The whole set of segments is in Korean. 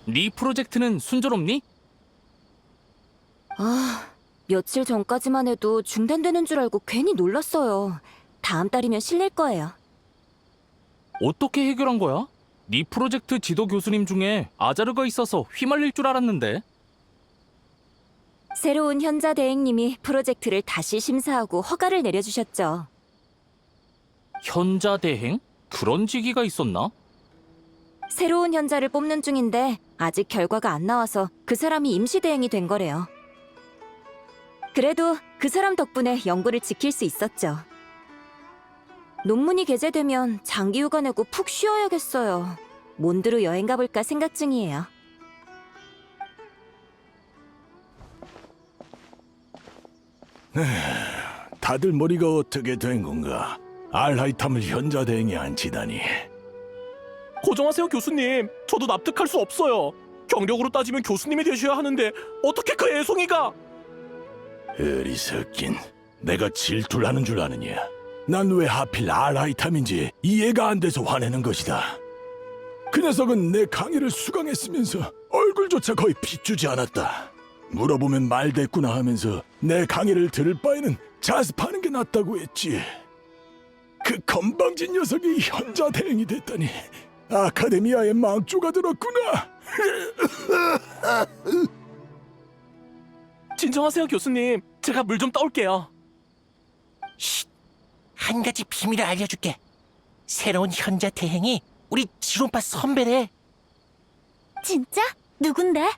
네 프로젝트는 순조롭니? 며칠 전까지만 해도 중단되는 줄 알고 괜히 놀랐어요. 다음 달이면 실릴 거예요. 어떻게 해결한 거야? 네 프로젝트 지도 교수님 중에 아자르가 있어서 휘말릴 줄 알았는데. 새로운 현자 대행님이 프로젝트를 다시 심사하고 허가를 내려주셨죠. 현자 대행? 그런 직위가 있었나? 새로운 현자를 뽑는 중인데 아직 결과가 안 나와서 그 사람이 임시 대행이 된 거래요. 그래도 그 사람 덕분에 연구를 지킬 수 있었죠. 논문이 게재되면 장기 휴가 내고 푹 쉬어야겠어요. 몬드로 여행 가볼까 생각 중이에요. 다들 머리가 어떻게 된 건가? 알하이탐을 현자 대행에 앉히다니. 고정하세요, 교수님. 저도 납득할 수 없어요. 경력으로 따지면 교수님이 되셔야 하는데 어떻게 그 애송이가... 어리석긴. 내가 질투를 하는 줄 아느냐? 난 왜 하필 알하이탐인지 이해가 안 돼서 화내는 것이다. 그 녀석은 내 강의를 수강했으면서 얼굴조차 거의 비추지 않았다. 물어보면 말대꾸나 하면서 내 강의를 들을 바에는 자습하는 게 낫다고 했지. 그 건방진 녀석이 현자 대행이 됐다니 아카데미아의 망조가 들었구나. 진정하세요, 교수님. 제가 물 좀 떠올게요. 한 가지 비밀을 알려줄게. 새로운 현자 대행이 우리 지론파 선배래. 진짜? 누군데?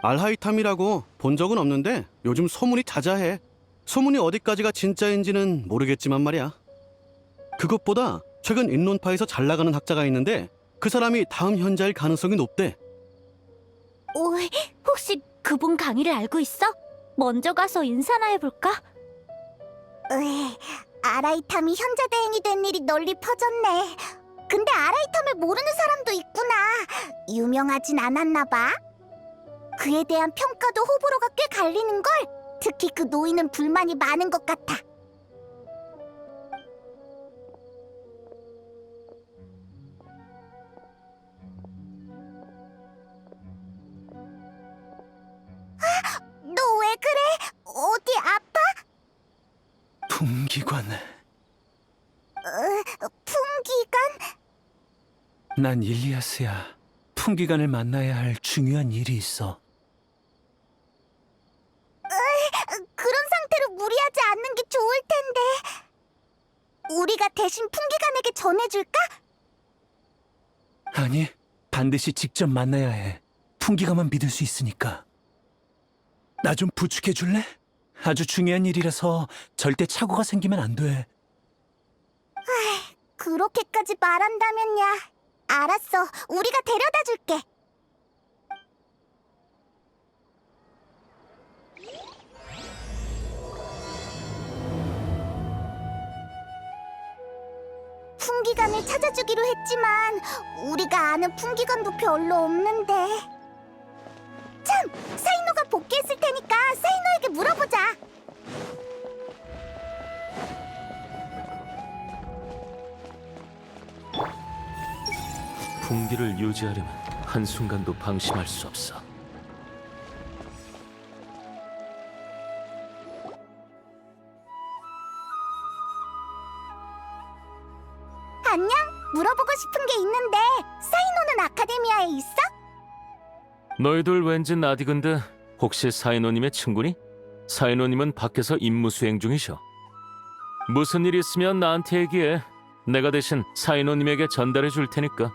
알하이탐이라고 본 적은 없는데 요즘 소문이 자자해. 소문이 어디까지가 진짜인지는 모르겠지만 말이야. 그것보다 최근 인론파에서 잘 나가는 학자가 있는데 그 사람이 다음 현자일 가능성이 높대. 혹시 그분 강의를 알고 있어? 먼저 가서 인사나 해볼까? 아라이탐이 현자 대행이 된 일이 널리 퍼졌네. 근데 아라이탐을 모르는 사람도 있구나. 유명하진 않았나 봐. 그에 대한 평가도 호불호가 꽤 갈리는걸. 특히 그 노인은 불만이 많은 것 같아. 너 왜 그래? 어디 아파? 풍기관. 풍기관? 난 일리아스야. 풍기관을 만나야 할 중요한 일이 있어. 그런 상태로 무리하지 않는 게 좋을 텐데. 우리가 대신 풍기관에게 전해줄까? 아니, 반드시 직접 만나야 해. 풍기관만 믿을 수 있으니까. 나 좀 부축해 줄래? 아주 중요한 일이라서 절대 착오가 생기면 안 돼. 그렇게까지 말한다면야. 알았어, 우리가 데려다 줄게. 풍기관을 찾아주기로 했지만 우리가 아는 풍기관도 별로 없는데. 참! 사이노가 복귀했을 테니까 사이노에게 물어보자. 분기를 유지하려면 한순간도 방심할 수 없어. 안녕? 물어보고 싶은 게 있는데 사이노는 아카데미아에 있어? 너희들 왠지 나디근데 혹시 사이노님의 친구니? 사이노님은 밖에서 임무 수행 중이셔. 무슨 일 있으면 나한테 얘기해. 내가 대신 사이노님에게 전달해 줄 테니까.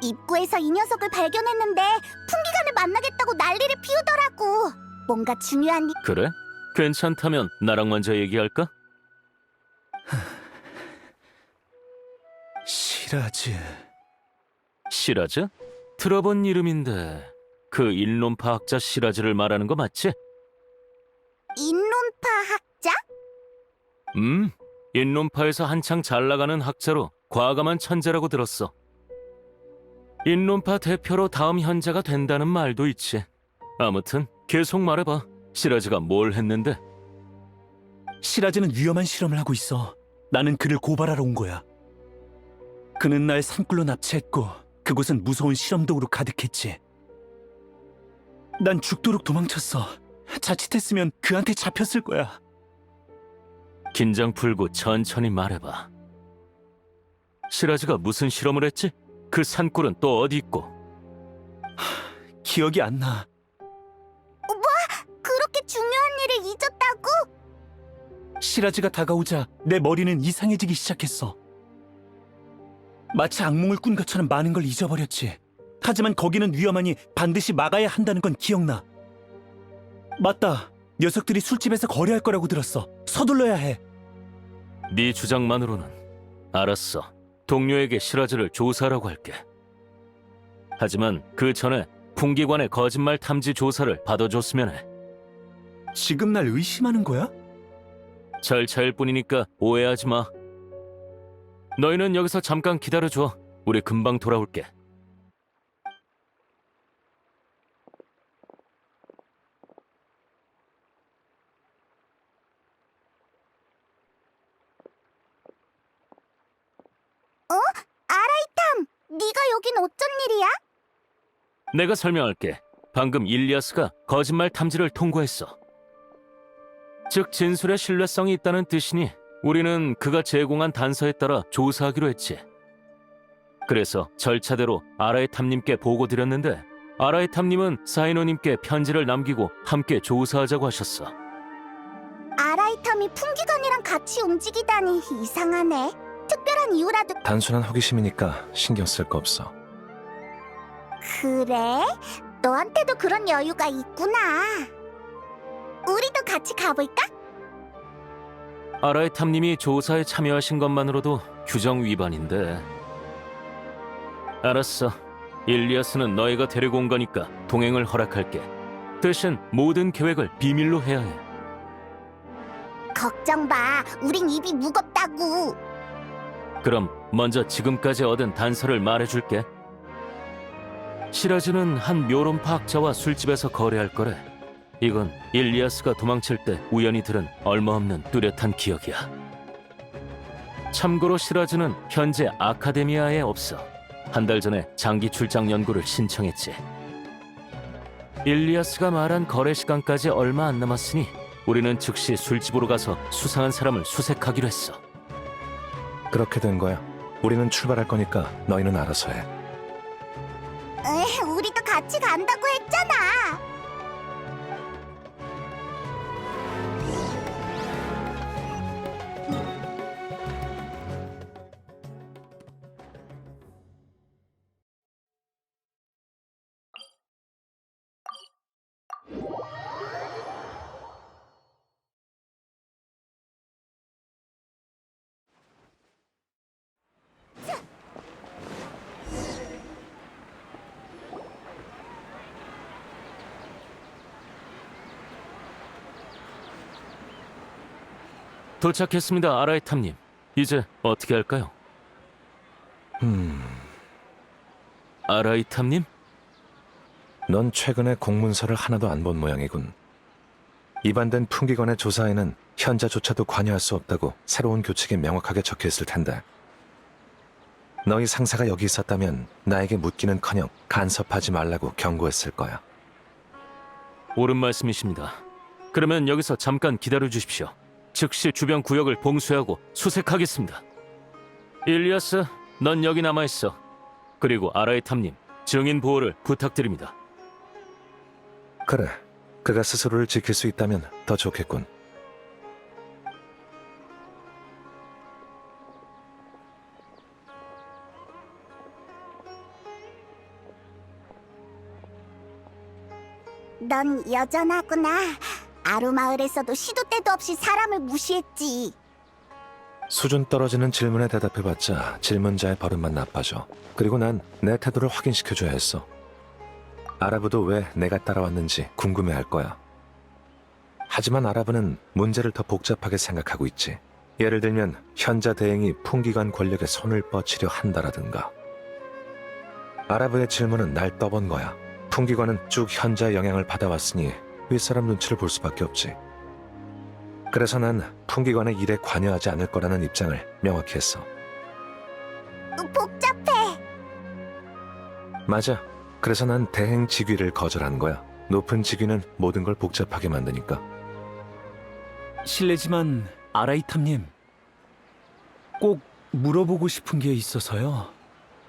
입구에서 이 녀석을 발견했는데 풍기관을 만나겠다고 난리를 피우더라고. 뭔가 중요한 일... 그래? 괜찮다면 나랑 먼저 얘기할까? 시라즈. 시라즈? 들어본 이름인데 그 인론파 학자 시라즈를 말하는 거 맞지? 인론파 학자? 인론파에서 한창 잘 나가는 학자로 과감한 천재라고 들었어. 인론파 대표로 다음 현자가 된다는 말도 있지. 아무튼 계속 말해봐. 시라즈가 뭘 했는데? 시라즈는 위험한 실험을 하고 있어. 나는 그를 고발하러 온 거야. 그는 날 산불로 납치했고 그곳은 무서운 실험독으로 가득했지. 난 죽도록 도망쳤어. 자칫했으면 그한테 잡혔을 거야. 긴장 풀고 천천히 말해봐. 시라즈가 무슨 실험을 했지? 그 산골은 또 어디 있고? 기억이 안 나. 그렇게 중요한 일을 잊었다고? 시라즈가 다가오자 내 머리는 이상해지기 시작했어. 마치 악몽을 꾼 것처럼 많은 걸 잊어버렸지. 하지만 거기는 위험하니 반드시 막아야 한다는 건 기억나. 맞다. 녀석들이 술집에서 거래할 거라고 들었어. 서둘러야 해. 네 주장만으로는 알았어. 동료에게 시라즈를 조사하라고 할게. 하지만 그 전에 풍기관의 거짓말 탐지 조사를 받아줬으면 해. 지금 날 의심하는 거야? 절차일 뿐이니까 오해하지 마. 너희는 여기서 잠깐 기다려줘. 우리 금방 돌아올게. 아라이탐! 네가 여긴 어쩐 일이야? 내가 설명할게. 방금 일리아스가 거짓말 탐지를 통과했어. 즉 진술에 신뢰성이 있다는 뜻이니 우리는 그가 제공한 단서에 따라 조사하기로 했지. 그래서 절차대로 아라이탐님께 보고드렸는데 아라이탐님은 사이노님께 편지를 남기고 함께 조사하자고 하셨어. 아라이탐이 풍기관이랑 같이 움직이다니 이상하네. 특별한 이유라도. 단순한 호기심이니까 신경 쓸 거 없어. 그래? 너한테도 그런 여유가 있구나. 우리도 같이 가볼까? 아라이탐님이 조사에 참여하신 것만으로도 규정 위반인데. 알았어. 일리아스는 너희가 데리고 온 거니까 동행을 허락할게. 대신 모든 계획을 비밀로 해야 해. 걱정 마. 우린 입이 무겁다고. 그럼 먼저 지금까지 얻은 단서를 말해줄게. 시라즈는 한 묘론파 학자와 술집에서 거래할 거래. 이건 일리아스가 도망칠 때 우연히 들은 얼마없는 뚜렷한 기억이야. 참고로 시라즈는 현재 아카데미아에 없어. 한 달 전에 장기 출장 연구를 신청했지. 일리아스가 말한 거래 시간까지 얼마 안 남았으니 우리는 즉시 술집으로 가서 수상한 사람을 수색하기로 했어. 그렇게 된 거야. 우리는 출발할 거니까 너희는 알아서 해. 우리도 같이 간다고 했잖아. 도착했습니다, 아라이탐님. 이제 어떻게 할까요? 아라이탐님? 넌 최근에 공문서를 하나도 안 본 모양이군. 입안된 풍기관의 조사에는 현자조차도 관여할 수 없다고 새로운 교칙이 명확하게 적혀있을 텐데. 너희 상사가 여기 있었다면 나에게 묻기는커녕 간섭하지 말라고 경고했을 거야. 옳은 말씀이십니다. 그러면 여기서 잠깐 기다려 주십시오. 즉시 주변 구역을 봉쇄하고 수색하겠습니다. 일리아스, 넌 여기 남아있어. 그리고 아라이탐님, 증인 보호를 부탁드립니다. 그래, 그가 스스로를 지킬 수 있다면 더 좋겠군. 넌 여전하구나. 아루마을에서도 시도 때도 없이 사람을 무시했지. 수준 떨어지는 질문에 대답해봤자 질문자의 버릇만 나빠져. 그리고 난 내 태도를 확인시켜줘야 했어. 아라브도 왜 내가 따라왔는지 궁금해할 거야. 하지만 아라브는 문제를 더 복잡하게 생각하고 있지. 예를 들면 현자 대행이 풍기관 권력에 손을 뻗치려 한다라든가. 아라브의 질문은 날 떠본 거야. 풍기관은 쭉 현자의 영향을 받아왔으니 윗사람 눈치를 볼 수밖에 없지. 그래서 난 풍기관의 일에 관여하지 않을 거라는 입장을 명확히 했어. 복잡해. 맞아. 그래서 난 대행 직위를 거절한 거야. 높은 직위는 모든 걸 복잡하게 만드니까. 실례지만 아라이탐님, 꼭 물어보고 싶은 게 있어서요.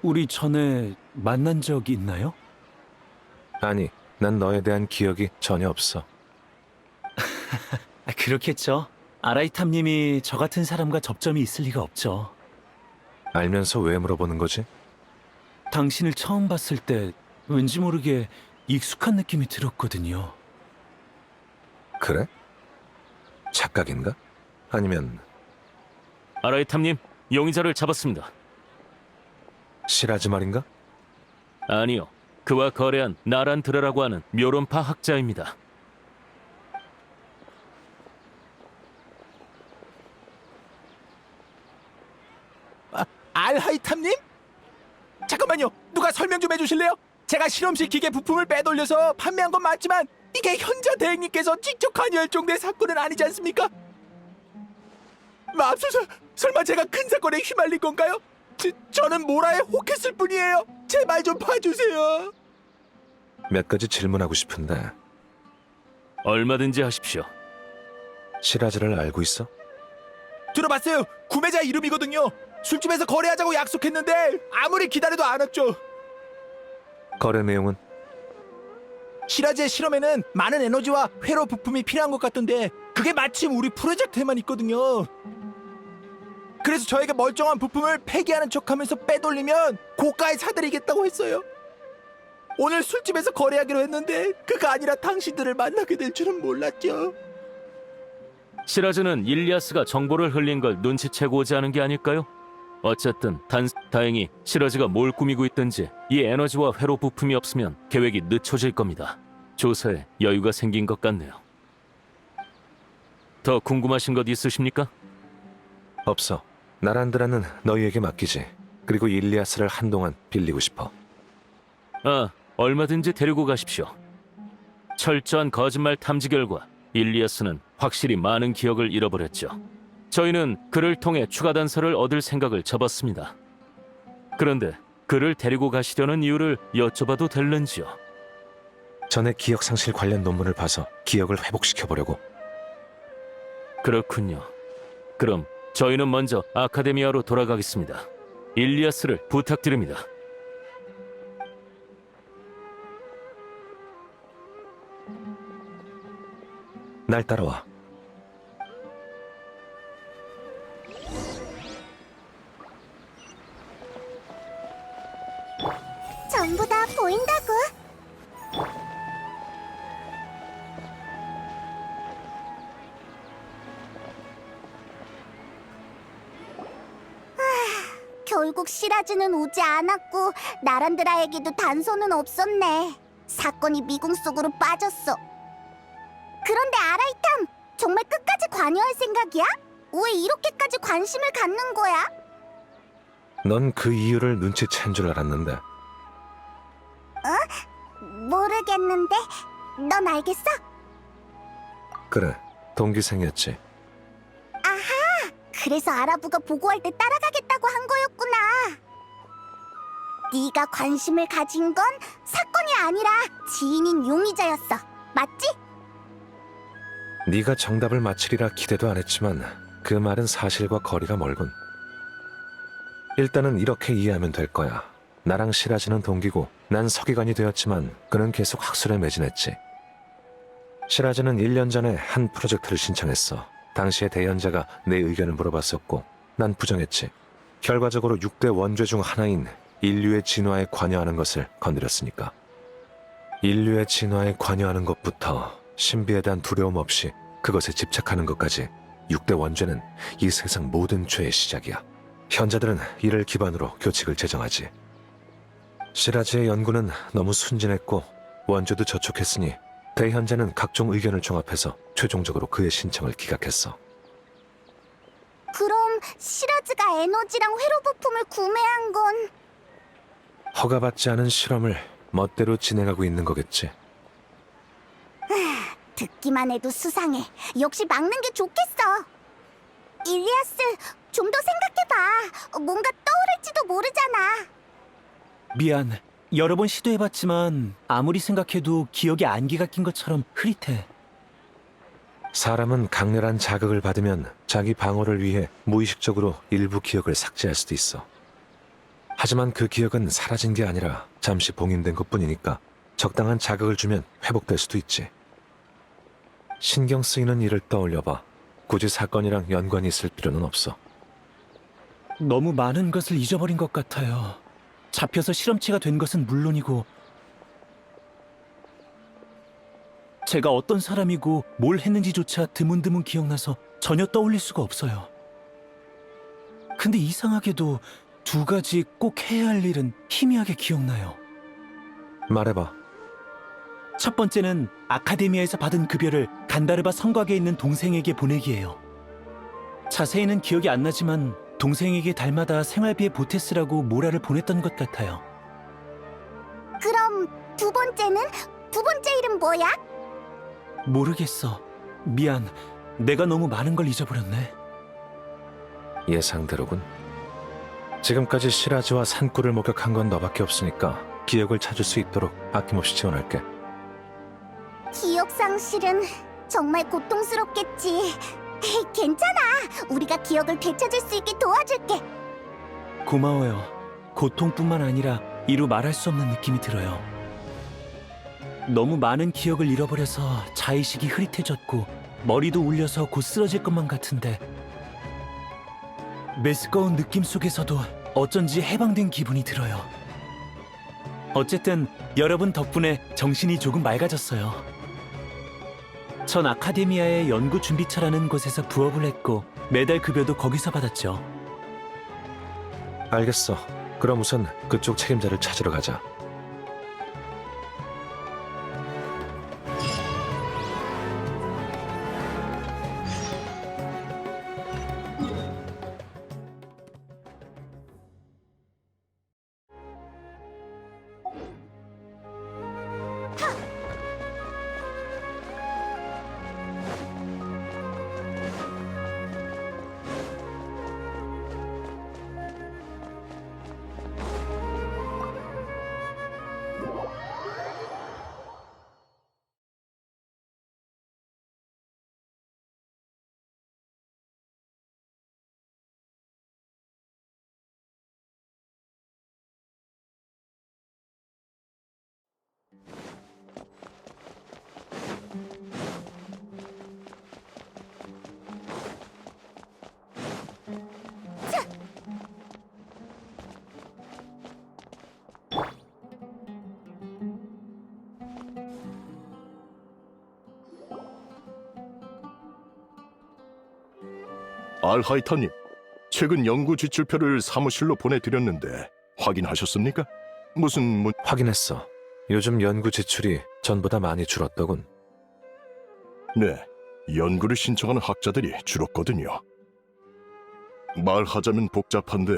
우리 전에 만난 적 있나요? 아니, 난 너에 대한 기억이 전혀 없어. 그렇겠죠. 아라이탐님이 저 같은 사람과 접점이 있을 리가 없죠. 알면서 왜 물어보는 거지? 당신을 처음 봤을 때 왠지 모르게 익숙한 느낌이 들었거든요. 그래? 착각인가? 아니면 아라이탐님, 용의자를 잡았습니다. 시라즈 말인가? 아니요, 그와 거래한 나란드라라고 하는 묘론파 학자입니다. 알하이탐님? 잠깐만요. 누가 설명 좀 해주실래요? 제가 실험실 기계 부품을 빼돌려서 판매한 건 맞지만 이게 현자 대행님께서 직접 관여할 정도의 사건은 아니지 않습니까? 맙소사, 설마 제가 큰 사건에 휘말린 건가요? 저는 모라에 혹했을 뿐이에요. 제발 좀 봐주세요. 몇 가지 질문하고 싶은데 얼마든지 하십시오. 시라즈를 알고 있어? 들어봤어요. 구매자 이름이거든요. 술집에서 거래하자고 약속했는데 아무리 기다려도 안 왔죠. 거래 내용은? 시라즈의 실험에는 많은 에너지와 회로 부품이 필요한 것 같던데 그게 마침 우리 프로젝트에만 있거든요. 그래서 저에게 멀쩡한 부품을 폐기하는 척하면서 빼돌리면 고가에 사드리겠다고 했어요. 오늘 술집에서 거래하기로 했는데 그가 아니라 당신들을 만나게 될 줄은 몰랐죠. 시라즈는 일리아스가 정보를 흘린 걸 눈치채고 오지 않은 게 아닐까요? 어쨌든 다행히 시라즈가 뭘 꾸미고 있든지 이 에너지와 회로 부품이 없으면 계획이 늦춰질 겁니다. 조사에 여유가 생긴 것 같네요. 더 궁금하신 것 있으십니까? 없어. 나란드라는 너희에게 맡기지. 그리고 일리아스를 한동안 빌리고 싶어. 아, 얼마든지 데리고 가십시오. 철저한 거짓말 탐지 결과 일리아스는 확실히 많은 기억을 잃어버렸죠. 저희는 그를 통해 추가 단서를 얻을 생각을 접었습니다. 그런데 그를 데리고 가시려는 이유를 여쭤봐도 될는지요? 전에 기억 상실 관련 논문을 봐서 기억을 회복시켜 보려고. 그렇군요. 그럼 저희는 먼저 아카데미아로 돌아가겠습니다. 일리아스를 부탁드립니다. 날 따라와. 전부 다 보인다고. 결국 시라즈는 오지 않았고 나란드라에게도 단서는 없었네. 사건이 미궁 속으로 빠졌어. 그런데 아라이탐, 정말 끝까지 관여할 생각이야? 왜 이렇게까지 관심을 갖는 거야? 넌 그 이유를 눈치챈 줄 알았는데. 모르겠는데 넌 알겠어? 그래, 동기생이었지. 아하! 그래서 아라부가 보고할 때 따라가겠다고 한 거였구나. 네가 관심을 가진 건 사건이 아니라 지인인 용의자였어. 맞지? 네가 정답을 맞히리라 기대도 안 했지만 그 말은 사실과 거리가 멀군. 일단은 이렇게 이해하면 될 거야. 나랑 시라즈는 동기고 난 서기관이 되었지만 그는 계속 학술에 매진했지. 시라즈는 1년 전에 한 프로젝트를 신청했어. 당시에 대연자가 내 의견을 물어봤었고 난 부정했지. 결과적으로 6대 원죄 중 하나인 인류의 진화에 관여하는 것을 건드렸으니까. 인류의 진화에 관여하는 것부터 신비에 대한 두려움 없이 그것에 집착하는 것까지 6대 원죄는 이 세상 모든 죄의 시작이야. 현자들은 이를 기반으로 교칙을 제정하지. 시라즈의 연구는 너무 순진했고 원죄도 저촉했으니 대현자는 각종 의견을 종합해서 최종적으로 그의 신청을 기각했어. 그럼 시라즈가 에너지랑 회로 부품을 구매한 건 허가받지 않은 실험을 멋대로 진행하고 있는 거겠지. 듣기만 해도 수상해. 역시 막는 게 좋겠어. 일리아스, 좀 더 생각해봐. 뭔가 떠오를지도 모르잖아. 미안, 여러 번 시도해봤지만 아무리 생각해도 기억에 안개가 낀 것처럼 흐릿해. 사람은 강렬한 자극을 받으면 자기 방어를 위해 무의식적으로 일부 기억을 삭제할 수도 있어. 하지만 그 기억은 사라진 게 아니라 잠시 봉인된 것뿐이니까 적당한 자극을 주면 회복될 수도 있지. 신경 쓰이는 일을 떠올려봐. 굳이 사건이랑 연관이 있을 필요는 없어. 너무 많은 것을 잊어버린 것 같아요. 잡혀서 실험체가 된 것은 물론이고 제가 어떤 사람이고 뭘 했는지조차 드문드문 기억나서 전혀 떠올릴 수가 없어요. 근데 이상하게도 두 가지 꼭 해야 할 일은 희미하게 기억나요. 말해봐. 첫 번째는 아카데미아에서 받은 급여를 간다르바 성곽에 있는 동생에게 보내기예요. 자세히는 기억이 안 나지만 동생에게 달마다 생활비에 보태쓰라고 모라를 보냈던 것 같아요. 그럼 두 번째는? 두 번째 일은 뭐야? 모르겠어. 미안. 내가 너무 많은 걸 잊어버렸네. 예상대로군. 지금까지 시라즈와 산꾸를 목격한 건 너밖에 없으니까 기억을 찾을 수 있도록 아낌없이 지원할게. 기억 상실은 정말 고통스럽겠지. 괜찮아. 우리가 기억을 되찾을 수 있게 도와줄게. 고마워요. 고통뿐만 아니라 이루 말할 수 없는 느낌이 들어요. 너무 많은 기억을 잃어버려서 자의식이 흐릿해졌고 머리도 울려서 곧 쓰러질 것만 같은데 메스꺼운 느낌 속에서도 어쩐지 해방된 기분이 들어요. 어쨌든 여러분 덕분에 정신이 조금 맑아졌어요. 전 아카데미아의 연구 준비처라는 곳에서 부업을 했고 매달 급여도 거기서 받았죠. 알겠어. 그럼 우선 그쪽 책임자를 찾으러 가자. 알하이타님, 최근 연구 지출표를 사무실로 보내드렸는데 확인하셨습니까? 무슨 확인했어. 요즘 연구 지출이 전보다 많이 줄었더군. 네, 연구를 신청하는 학자들이 줄었거든요. 말하자면 복잡한데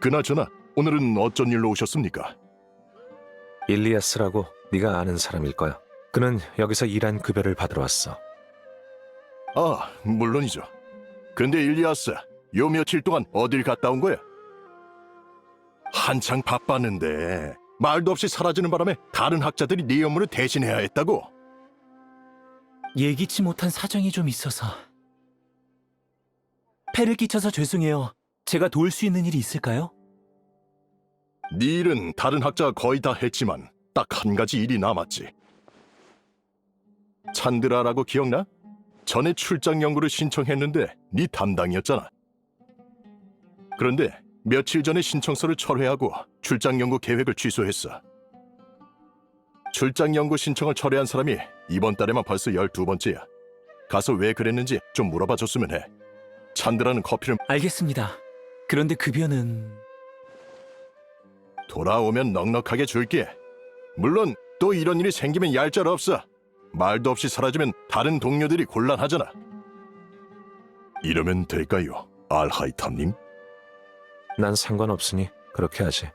그나저나 오늘은 어쩐 일로 오셨습니까? 일리아스라고 네가 아는 사람일 거야. 그는 여기서 일한 급여를 받으러 왔어. 아, 물론이죠. 근데 일리아스, 요 며칠 동안 어딜 갔다 온 거야? 한창 바빴는데 말도 없이 사라지는 바람에 다른 학자들이 네 업무를 대신해야 했다고? 예기치 못한 사정이 좀 있어서. 폐를 끼쳐서 죄송해요. 제가 도울 수 있는 일이 있을까요? 네 일은 다른 학자가 거의 다 했지만 딱 한 가지 일이 남았지. 찬드라라고 기억나? 전에 출장 연구를 신청했는데 네 담당이었잖아. 그런데 며칠 전에 신청서를 철회하고 출장 연구 계획을 취소했어. 출장 연구 신청을 철회한 사람이 이번 달에만 벌써 12번째야. 가서 왜 그랬는지 좀 물어봐 줬으면 해. 찬드라는 커피를 알겠습니다. 그런데 급여는... 돌아오면 넉넉하게 줄게. 물론 또 이런 일이 생기면 얄짤없어. 말도 없이 사라지면 다른 동료들이 곤란하잖아. 이러면 될까요, 알하이탐님? 난 상관없으니 그렇게 하지.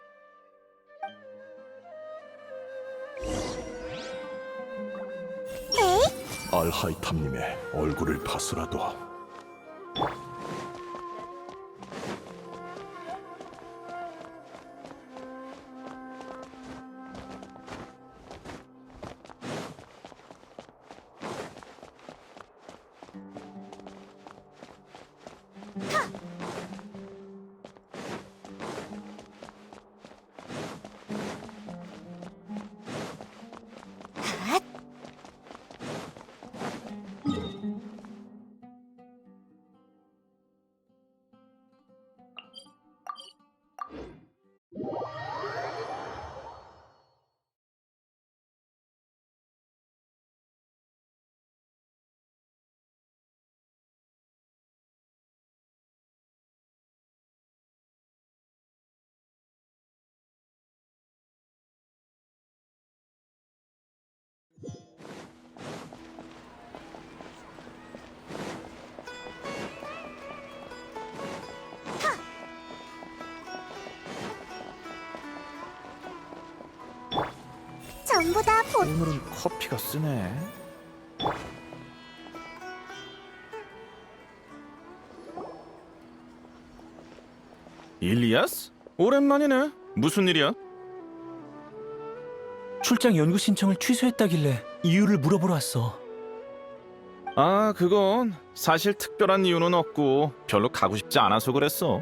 알하이탐님의 얼굴을 봐서라도. 전부 다 오늘은 커피가 쓰네. 일리아스? 오랜만이네. 무슨 일이야? 출장 연구 신청을 취소했다길래 이유를 물어보러 왔어. 아, 그건 사실 특별한 이유는 없고 별로 가고 싶지 않아서 그랬어.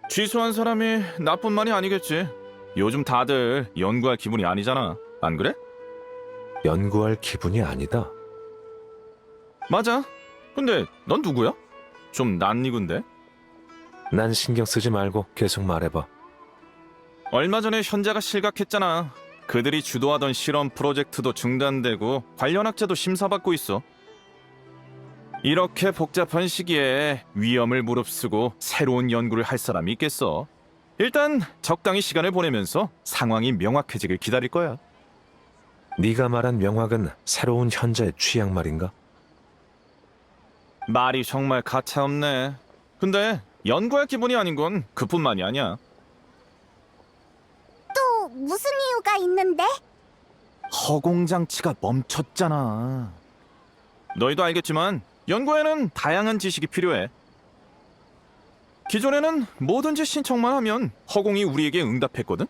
취소한 사람이 나쁜 말이 아니겠지. 요즘 다들 연구할 기분이 아니잖아. 안 그래? 연구할 기분이 아니다. 맞아. 근데 넌 누구야? 좀 낯익은데? 난 신경 쓰지 말고 계속 말해봐. 얼마 전에 현자가 실각했잖아. 그들이 주도하던 실험 프로젝트도 중단되고 관련 학자도 심사받고 있어. 이렇게 복잡한 시기에 위험을 무릅쓰고 새로운 연구를 할 사람이 있겠어. 일단 적당히 시간을 보내면서 상황이 명확해지길 기다릴 거야. 네가 말한 명확은 새로운 현자의 취향 말인가? 말이 정말 가차없네. 근데 연구할 기분이 아닌 건 그뿐만이 아니야. 또 무슨 이유가 있는데? 허공장치가 멈췄잖아. 너희도 알겠지만 연구에는 다양한 지식이 필요해. 기존에는 뭐든지 신청만 하면 허공이 우리에게 응답했거든.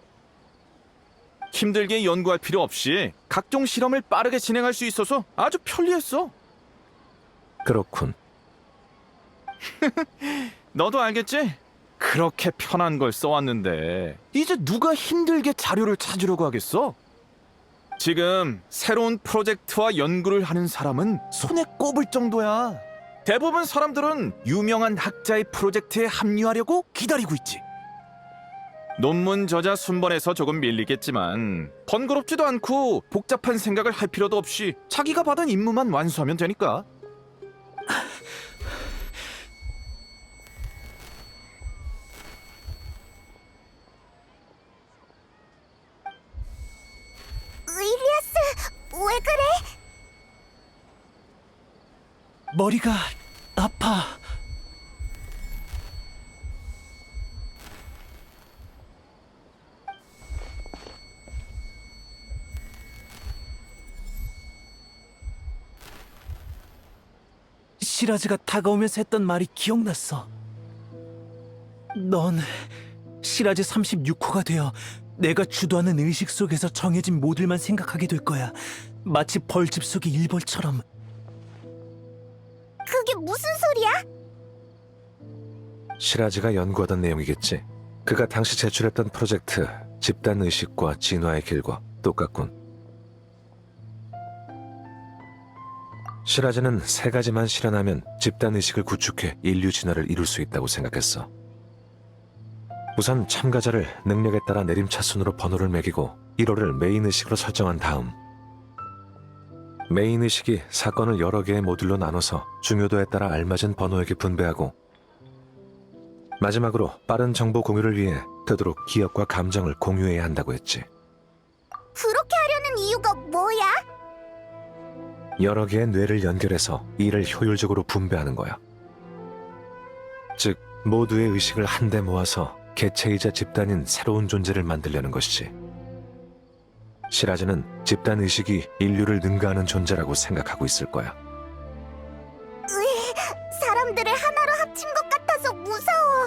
힘들게 연구할 필요 없이 각종 실험을 빠르게 진행할 수 있어서 아주 편리했어. 그렇군. 너도 알겠지? 그렇게 편한 걸 써왔는데 이제 누가 힘들게 자료를 찾으려고 하겠어? 지금 새로운 프로젝트와 연구를 하는 사람은 손에 꼽을 정도야. 대부분 사람들은 유명한 학자의 프로젝트에 합류하려고 기다리고 있지. 논문 저자 순번에서 조금 밀리겠지만 번거롭지도 않고 복잡한 생각을 할 필요도 없이 자기가 받은 임무만 완수하면 되니까. 일리아스, 왜 그래? 머리가 아파. 시라즈가 다가오면서 했던 말이 기억났어. 넌 시라즈 36호가 되어 내가 주도하는 의식 속에서 정해진 모델만 생각하게 될 거야. 마치 벌집 속의 일벌처럼. 그게 무슨 소리야? 시라즈가 연구하던 내용이겠지. 그가 당시 제출했던 프로젝트 집단 의식과 진화의 길과 똑같군. 시라즈는 세 가지만 실현하면 집단 의식을 구축해 인류 진화를 이룰 수 있다고 생각했어. 우선 참가자를 능력에 따라 내림차순으로 번호를 매기고 1호를 메인 의식으로 설정한 다음 메인 의식이 사건을 여러 개의 모듈로 나눠서 중요도에 따라 알맞은 번호에게 분배하고 마지막으로 빠른 정보 공유를 위해 되도록 기억과 감정을 공유해야 한다고 했지. 그렇게 하려는 이유가 뭐야? 여러 개의 뇌를 연결해서 이를 효율적으로 분배하는 거야. 즉, 모두의 의식을 한데 모아서 개체이자 집단인 새로운 존재를 만들려는 것이지. 시라즈는 집단 의식이 인류를 능가하는 존재라고 생각하고 있을 거야. 사람들을 하나로 합친 것 같아서 무서워.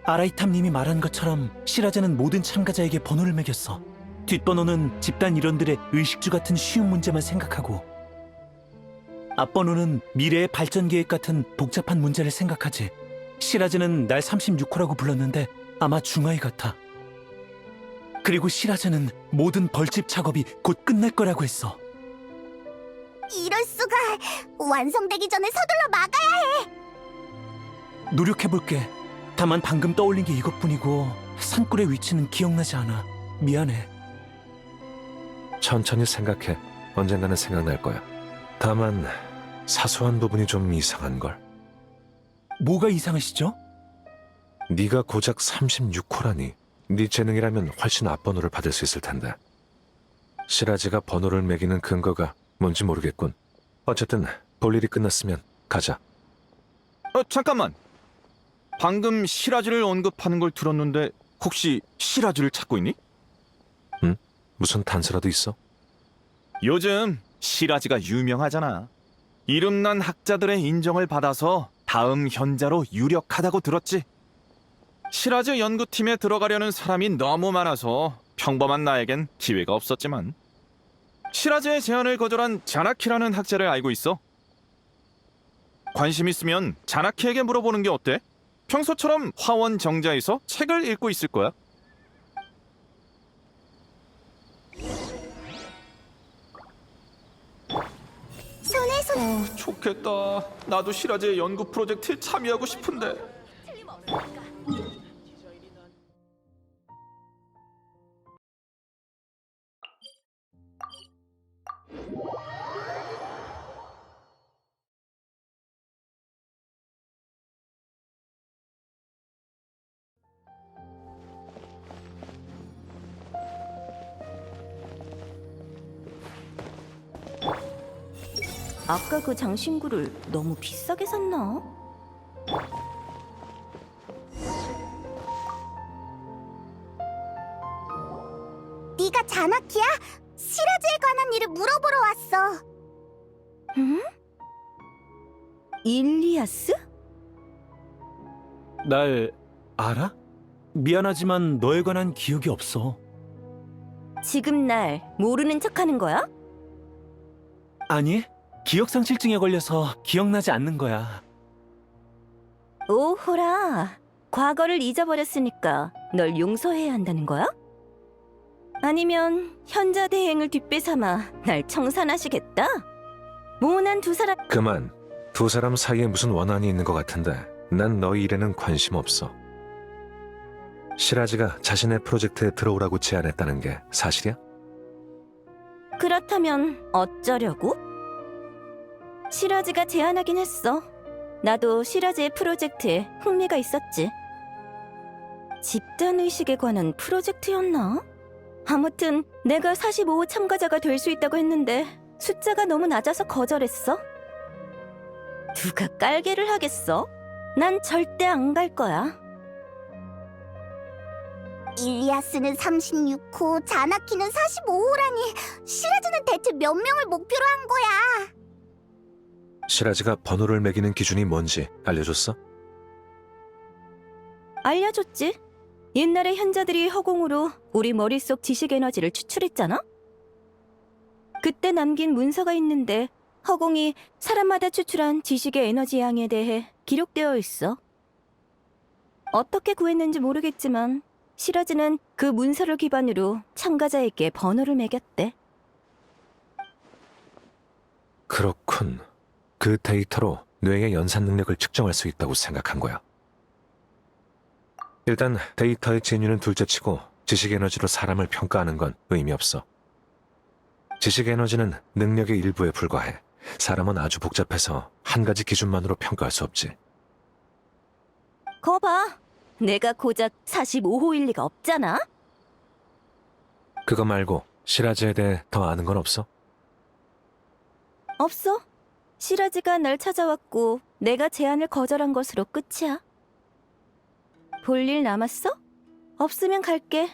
아라이탐님이 말한 것처럼 시라즈는 모든 참가자에게 번호를 매겼어. 뒷번호는 집단 일원들의 의식주 같은 쉬운 문제만 생각하고 앞번호는 미래의 발전 계획 같은 복잡한 문제를 생각하지. 시라즈는 날 36호라고 불렀는데 아마 중아이 같아. 그리고 시라즈는 모든 벌집 작업이 곧 끝날 거라고 했어. 이럴 수가. 완성되기 전에 서둘러 막아야 해. 노력해볼게. 다만 방금 떠올린 게 이것뿐이고 산골의 위치는 기억나지 않아. 미안해. 천천히 생각해. 언젠가는 생각날 거야. 다만 사소한 부분이 좀 이상한걸. 뭐가 이상하시죠? 네가 고작 36호라니. 네 재능이라면 훨씬 앞번호를 받을 수 있을 텐데. 시라즈가 번호를 매기는 근거가 뭔지 모르겠군. 어쨌든 볼 일이 끝났으면 가자. 잠깐만. 방금 시라즈를 언급하는 걸 들었는데 혹시 시라즈를 찾고 있니? 응? 무슨 단서라도 있어? 요즘 시라즈가 유명하잖아. 이름난 학자들의 인정을 받아서 다음 현자로 유력하다고 들었지. 시라즈 연구팀에 들어가려는 사람이 너무 많아서 평범한 나에겐 기회가 없었지만 시라즈의 제안을 거절한 자나키라는 학자를 알고 있어. 관심 있으면 자나키에게 물어보는 게 어때? 평소처럼 화원 정자에서 책을 읽고 있을 거야. 손에 손. 좋겠다. 나도 시라즈의 연구 프로젝트에 참여하고 싶은데. 아까 그 장신구를 너무 비싸게 샀나? 네가 자나키야? 시라즈에 관한 일을 물어보러 왔어. 응? 일리아스? 날 알아? 미안하지만 너에 관한 기억이 없어. 지금 날 모르는 척하는 거야? 아니, 기억상실증에 걸려서 기억나지 않는 거야. 오호라, 과거를 잊어버렸으니까 널 용서해야 한다는 거야? 아니면 현자 대행을 뒷배삼아 날 청산하시겠다? 모난 두 사람... 그만. 두 사람 사이에 무슨 원한이 있는 것 같은데 난 너희 일에는 관심 없어. 시라즈가 자신의 프로젝트에 들어오라고 제안했다는 게 사실이야? 그렇다면 어쩌려고? 시라즈가 제안하긴 했어. 나도 시라즈의 프로젝트에 흥미가 있었지. 집단의식에 관한 프로젝트였나? 아무튼 내가 45호 참가자가 될 수 있다고 했는데 숫자가 너무 낮아서 거절했어. 누가 깔개를 하겠어? 난 절대 안 갈 거야. 일리아스는 36호, 자나키는 45호라니. 시라즈는 대체 몇 명을 목표로 한 거야? 시라즈가 번호를 매기는 기준이 뭔지 알려줬어? 알려줬지. 옛날에 현자들이 허공으로 우리 머릿속 지식 에너지를 추출했잖아? 그때 남긴 문서가 있는데 허공이 사람마다 추출한 지식의 에너지 양에 대해 기록되어 있어. 어떻게 구했는지 모르겠지만 시라즈는 그 문서를 기반으로 참가자에게 번호를 매겼대. 그렇군. 그 데이터로 뇌의 연산 능력을 측정할 수 있다고 생각한 거야. 일단 데이터의 진위는 둘째치고 지식 에너지로 사람을 평가하는 건 의미 없어. 지식 에너지는 능력의 일부에 불과해. 사람은 아주 복잡해서 한 가지 기준만으로 평가할 수 없지. 거 봐. 내가 고작 45호일 리가 없잖아. 그거 말고 시라즈에 대해 더 아는 건 없어? 없어. 시라즈가 날 찾아왔고 내가 제안을 거절한 것으로 끝이야. 볼 일 남았어? 없으면 갈게.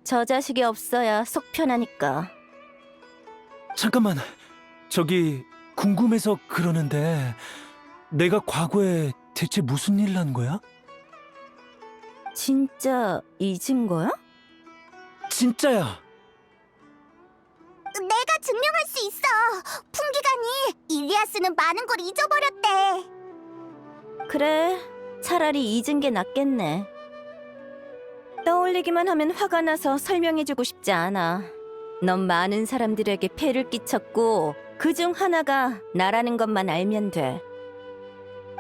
저 자식이 없어야 속 편하니까. 잠깐만, 저기 궁금해서 그러는데 내가 과거에 대체 무슨 일을 한 거야? 진짜 잊은 거야? 진짜야. 내가 증명할 수 있어. 풍기관이 일리아스는 많은 걸 잊어버렸대. 그래, 차라리 잊은 게 낫겠네. 떠올리기만 하면 화가 나서 설명해주고 싶지 않아. 넌 많은 사람들에게 폐를 끼쳤고 그중 하나가 나라는 것만 알면 돼.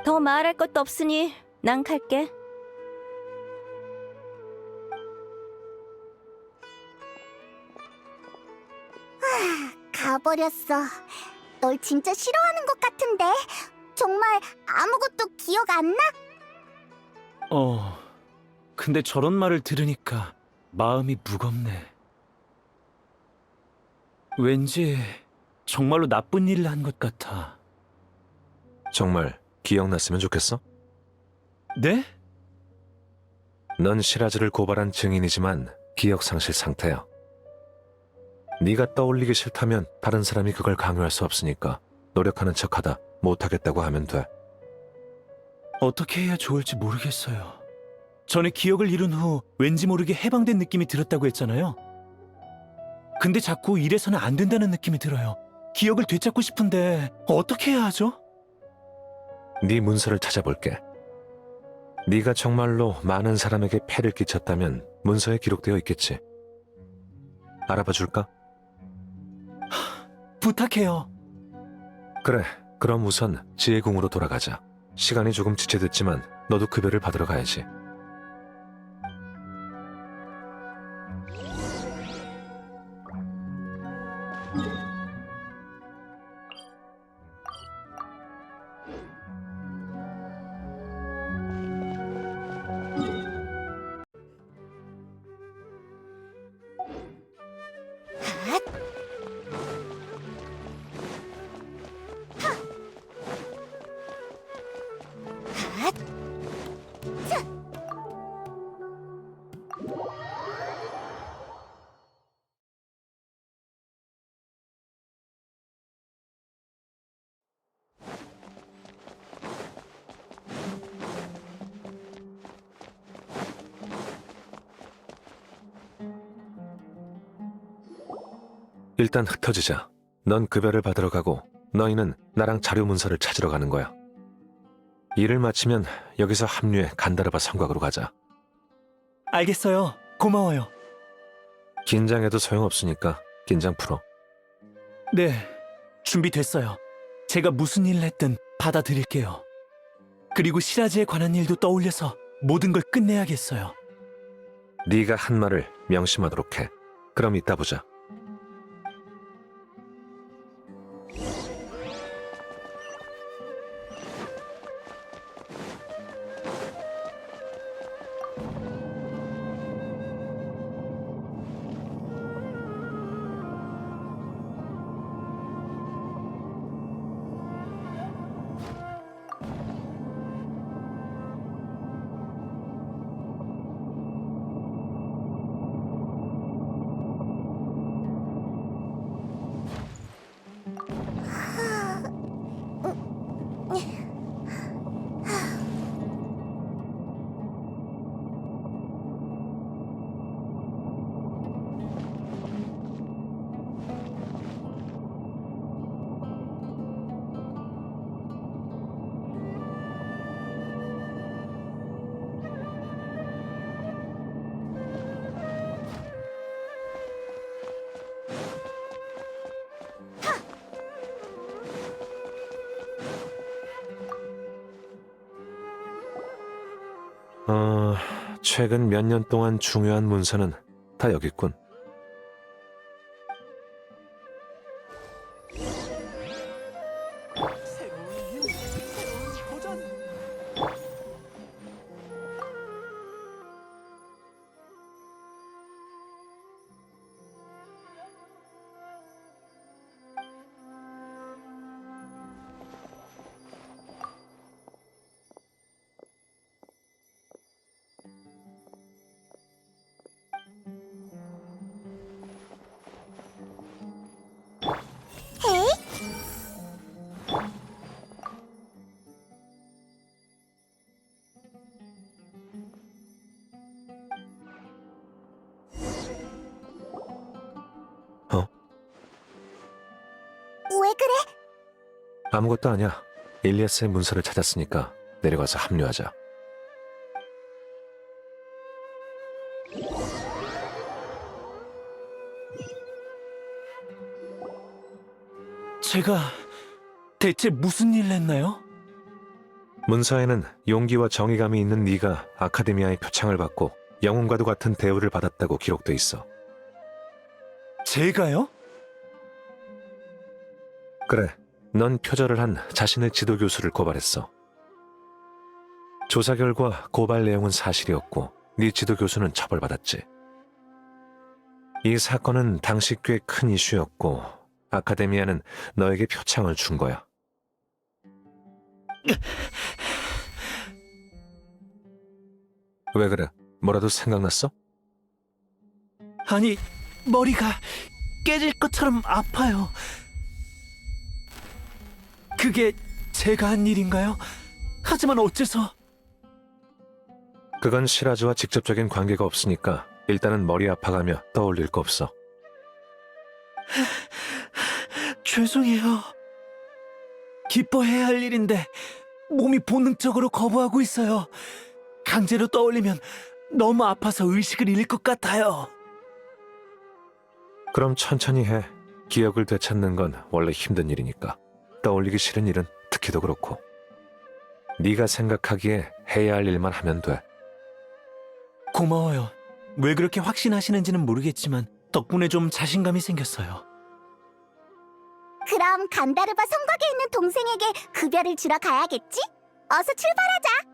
더 말할 것도 없으니 난 갈게. 가버렸어. 널 진짜 싫어하는 것 같은데. 정말 아무것도 기억 안 나? 근데 저런 말을 들으니까 마음이 무겁네. 왠지 정말로 나쁜 일을 한 것 같아. 정말 기억났으면 좋겠어? 네? 넌 시라즈를 고발한 증인이지만 기억상실 상태야. 네가 떠올리기 싫다면 다른 사람이 그걸 강요할 수 없으니까 노력하는 척하다 못하겠다고 하면 돼. 어떻게 해야 좋을지 모르겠어요. 전에 기억을 잃은 후 왠지 모르게 해방된 느낌이 들었다고 했잖아요. 근데 자꾸 이래서는 안 된다는 느낌이 들어요. 기억을 되찾고 싶은데 어떻게 해야 하죠? 네 문서를 찾아볼게. 네가 정말로 많은 사람에게 폐를 끼쳤다면 문서에 기록되어 있겠지. 알아봐 줄까? 부탁해요. 그래, 그럼 우선 지혜궁으로 돌아가자. 시간이 조금 지체됐지만 너도 급여를 받으러 가야지. 일단 흩어지자. 넌 급여를 받으러 가고 너희는 나랑 자료 문서를 찾으러 가는 거야. 일을 마치면 여기서 합류해 간다르바 성곽으로 가자. 알겠어요. 고마워요. 긴장해도 소용없으니까 긴장 풀어. 네, 준비됐어요. 제가 무슨 일을 했든 받아들일게요. 그리고 시라즈에 관한 일도 떠올려서 모든 걸 끝내야겠어요. 네가 한 말을 명심하도록 해. 그럼 이따 보자. 최근 몇 년 동안 중요한 문서는 다 여기 있군. 왜 그래? 아무것도 아니야. 일리아스의 문서를 찾았으니까 내려가서 합류하자. 제가 대체 무슨 일을 했나요? 문서에는 용기와 정의감이 있는 네가 아카데미아의 표창을 받고 영웅과도 같은 대우를 받았다고 기록돼 있어. 제가요? 그래, 넌 표절을 한 자신의 지도 교수를 고발했어. 조사 결과 고발 내용은 사실이었고 네 지도 교수는 처벌받았지. 이 사건은 당시 꽤 큰 이슈였고 아카데미아는 너에게 표창을 준 거야. 왜 그래? 뭐라도 생각났어? 아니, 머리가 깨질 것처럼 아파요. 그게 제가 한 일인가요? 하지만 어째서... 그건 시라즈와 직접적인 관계가 없으니까 일단은 머리 아파가며 떠올릴 거 없어. 죄송해요. 기뻐해야 할 일인데 몸이 본능적으로 거부하고 있어요. 강제로 떠올리면 너무 아파서 의식을 잃을 것 같아요. 그럼 천천히 해. 기억을 되찾는 건 원래 힘든 일이니까. 떠올리기 싫은 일은 특히 더 그렇고. 네가 생각하기에 해야 할 일만 하면 돼. 고마워요. 왜 그렇게 확신하시는지는 모르겠지만 덕분에 좀 자신감이 생겼어요. 그럼 간다르바 성곽에 있는 동생에게 급여를 주러 가야겠지? 어서 출발하자.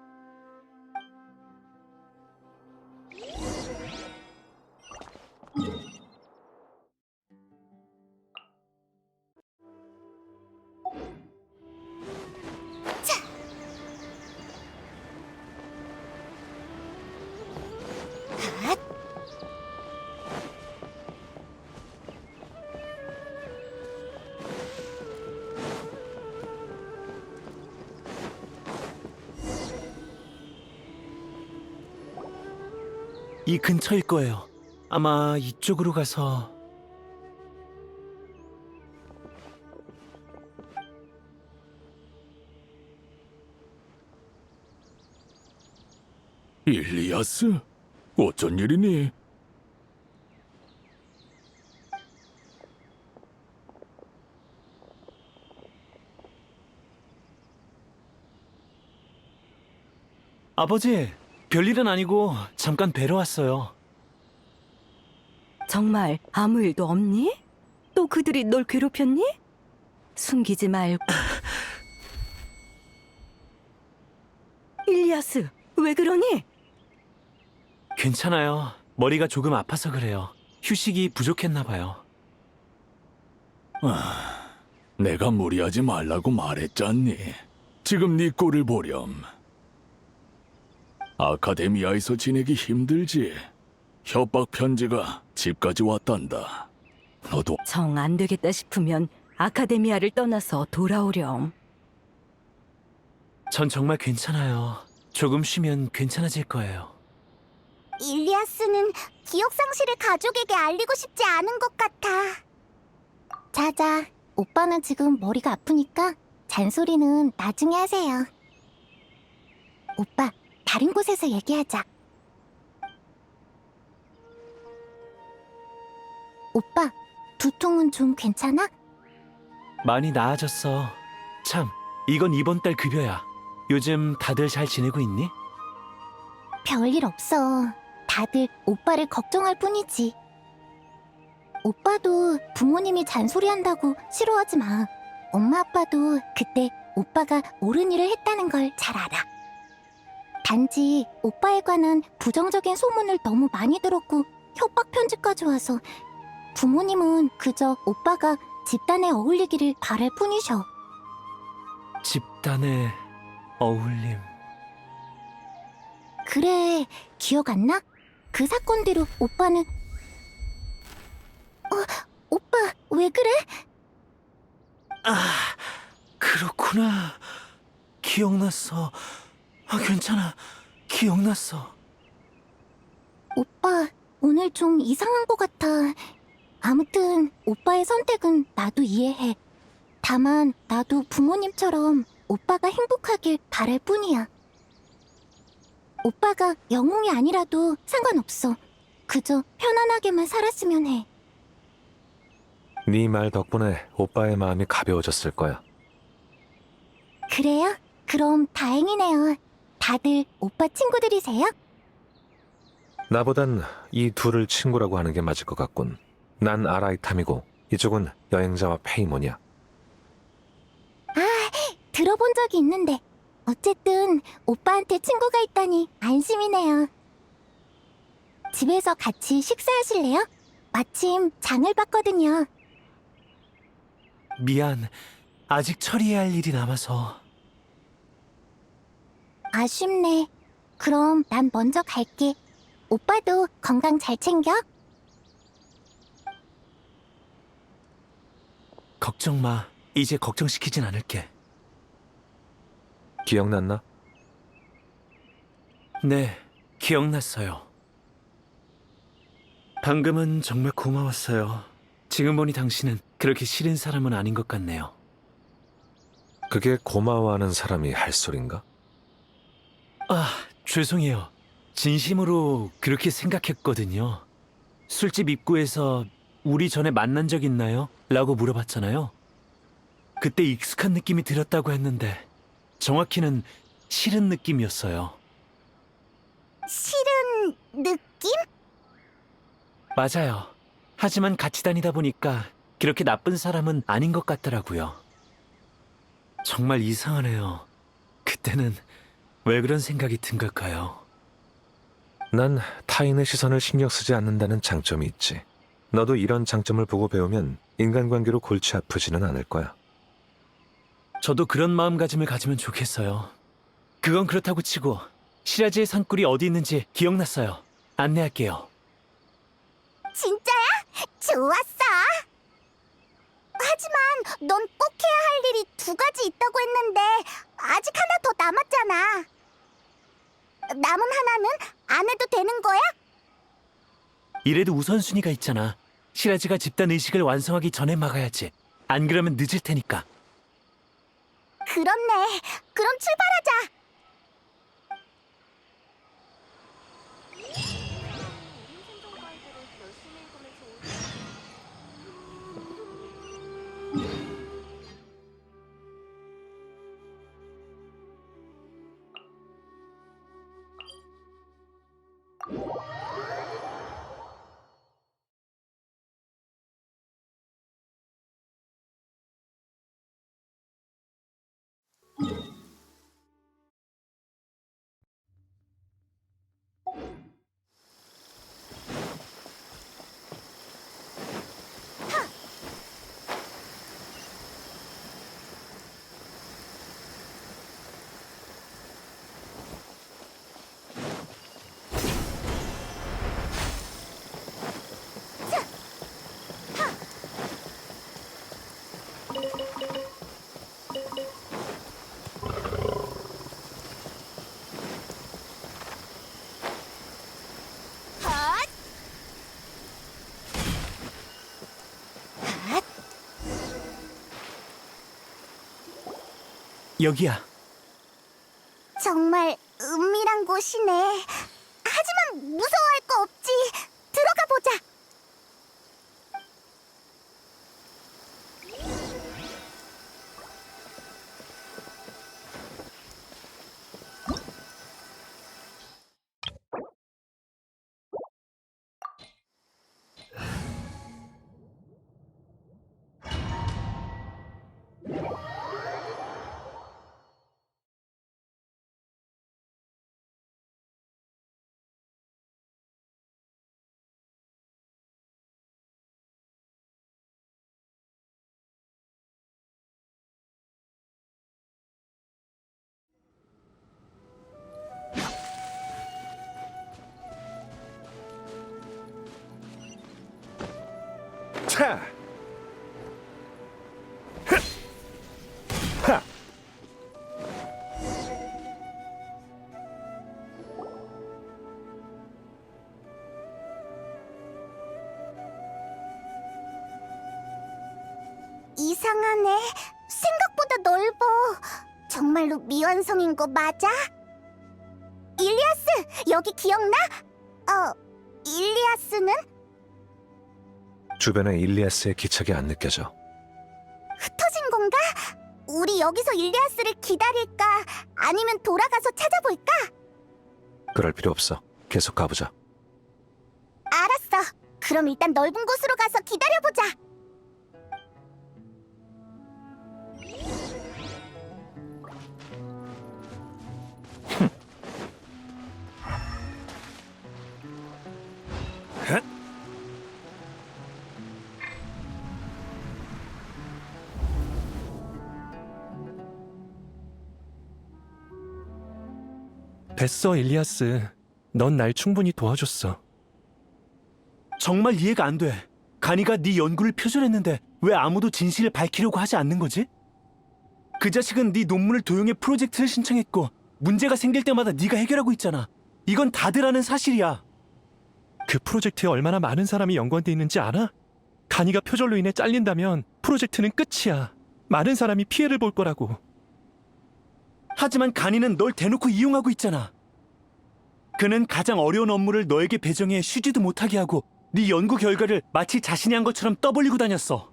이 근처일 거예요. 아마 이쪽으로 가서... 일리아스? 어쩐 일이니? 아버지, 별일은 아니고 잠깐 뵈러 왔어요. 정말 아무 일도 없니? 또 그들이 널 괴롭혔니? 숨기지 말고. 일리아스, 왜 그러니? 괜찮아요. 머리가 조금 아파서 그래요. 휴식이 부족했나 봐요. 내가 무리하지 말라고 말했잖니. 지금 네 꼴을 보렴. 아카데미아에서 지내기 힘들지. 협박 편지가 집까지 왔단다. 너도 정 안 되겠다 싶으면 아카데미아를 떠나서 돌아오렴. 전 정말 괜찮아요. 조금 쉬면 괜찮아질 거예요. 일리아스는 기억 상실을 가족에게 알리고 싶지 않은 것 같아. 자자, 오빠는 지금 머리가 아프니까 잔소리는 나중에 하세요. 오빠, 다른 곳에서 얘기하자. 오빠, 두통은 좀 괜찮아? 많이 나아졌어. 참, 이건 이번 달 급여야. 요즘 다들 잘 지내고 있니? 별일 없어. 다들 오빠를 걱정할 뿐이지. 오빠도 부모님이 잔소리한다고 싫어하지 마. 엄마 아빠도 그때 오빠가 옳은 일을 했다는 걸 잘 알아. 단지 오빠에 관한 부정적인 소문을 너무 많이 들었고 협박 편지까지 와서 부모님은 그저 오빠가 집단에 어울리기를 바랄 뿐이셔. 집단의 어울림. 그래, 기억 안 나? 그 사건 뒤로 오빠는... 오빠, 왜 그래? 아, 그렇구나. 기억났어. 괜찮아. 기억났어. 오빠, 오늘 좀 이상한 것 같아. 아무튼 오빠의 선택은 나도 이해해. 다만 나도 부모님처럼 오빠가 행복하길 바랄 뿐이야. 오빠가 영웅이 아니라도 상관없어. 그저 편안하게만 살았으면 해. 네 말 덕분에 오빠의 마음이 가벼워졌을 거야. 그래요? 그럼 다행이네요. 다들 오빠 친구들이세요? 나보단 이 둘을 친구라고 하는 게 맞을 것 같군. 난 아라이탐이고 이쪽은 여행자와 페이몬이야. 들어본 적이 있는데 어쨌든 오빠한테 친구가 있다니 안심이네요. 집에서 같이 식사하실래요? 마침 장을 봤거든요. 미안. 아직 처리해야 할 일이 남아서. 아쉽네. 그럼 난 먼저 갈게. 오빠도 건강 잘 챙겨. 걱정 마. 이제 걱정시키진 않을게. 기억났나? 네, 기억났어요. 방금은 정말 고마웠어요. 지금 보니 당신은 그렇게 싫은 사람은 아닌 것 같네요. 그게 고마워하는 사람이 할 소린가? 아, 죄송해요. 진심으로 그렇게 생각했거든요. 술집 입구에서 우리 전에 만난 적 있나요? 라고 물어봤잖아요. 그때 익숙한 느낌이 들었다고 했는데 정확히는 싫은 느낌이었어요. 싫은 느낌? 맞아요. 하지만 같이 다니다 보니까 그렇게 나쁜 사람은 아닌 것 같더라고요. 정말 이상하네요. 그때는 왜 그런 생각이 든 걸까요? 난 타인의 시선을 신경 쓰지 않는다는 장점이 있지. 너도 이런 장점을 보고 배우면 인간관계로 골치 아프지는 않을 거야. 저도 그런 마음가짐을 가지면 좋겠어요. 그건 그렇다고 치고 시라지의 산골이 어디 있는지 기억났어요. 안내할게요. 진짜야? 좋았어. 하지만 넌 꼭 해야 할 일이 2가지 있다고 했는데 아직 하나 더 남았잖아. 남은 하나는 안 해도 되는 거야? 이래도 우선순위가 있잖아. 시라지가 집단 의식을 완성하기 전에 막아야지. 안 그러면 늦을 테니까. 그렇네. 그럼 출발하자. 여기야. 정말 은밀한 곳이네. 하지만 무서워할 거 없지. 들어가 보자. 차! 흐! 하! 이상하네. 생각보다 넓어. 정말로 미완성인 거 맞아? 일리아스, 여기 기억나? 일리아스는? 주변에 일리아스의 기척이 안 느껴져. 흩어진 건가? 우리 여기서 일리아스를 기다릴까? 아니면 돌아가서 찾아볼까? 그럴 필요 없어. 계속 가보자. 알았어. 그럼 일단 넓은 곳으로 가서 기다려보자. 됐어, 일리아스. 넌 날 충분히 도와줬어. 정말 이해가 안 돼. 가니가 네 연구를 표절했는데 왜 아무도 진실을 밝히려고 하지 않는 거지? 그 자식은 네 논문을 도용해 프로젝트를 신청했고 문제가 생길 때마다 네가 해결하고 있잖아. 이건 다들 아는 사실이야. 그 프로젝트에 얼마나 많은 사람이 연관돼 있는지 알아? 간이가 표절로 인해 잘린다면 프로젝트는 끝이야. 많은 사람이 피해를 볼 거라고. 하지만 간이는 널 대놓고 이용하고 있잖아. 그는 가장 어려운 업무를 너에게 배정해 쉬지도 못하게 하고 네 연구 결과를 마치 자신이 한 것처럼 떠벌리고 다녔어.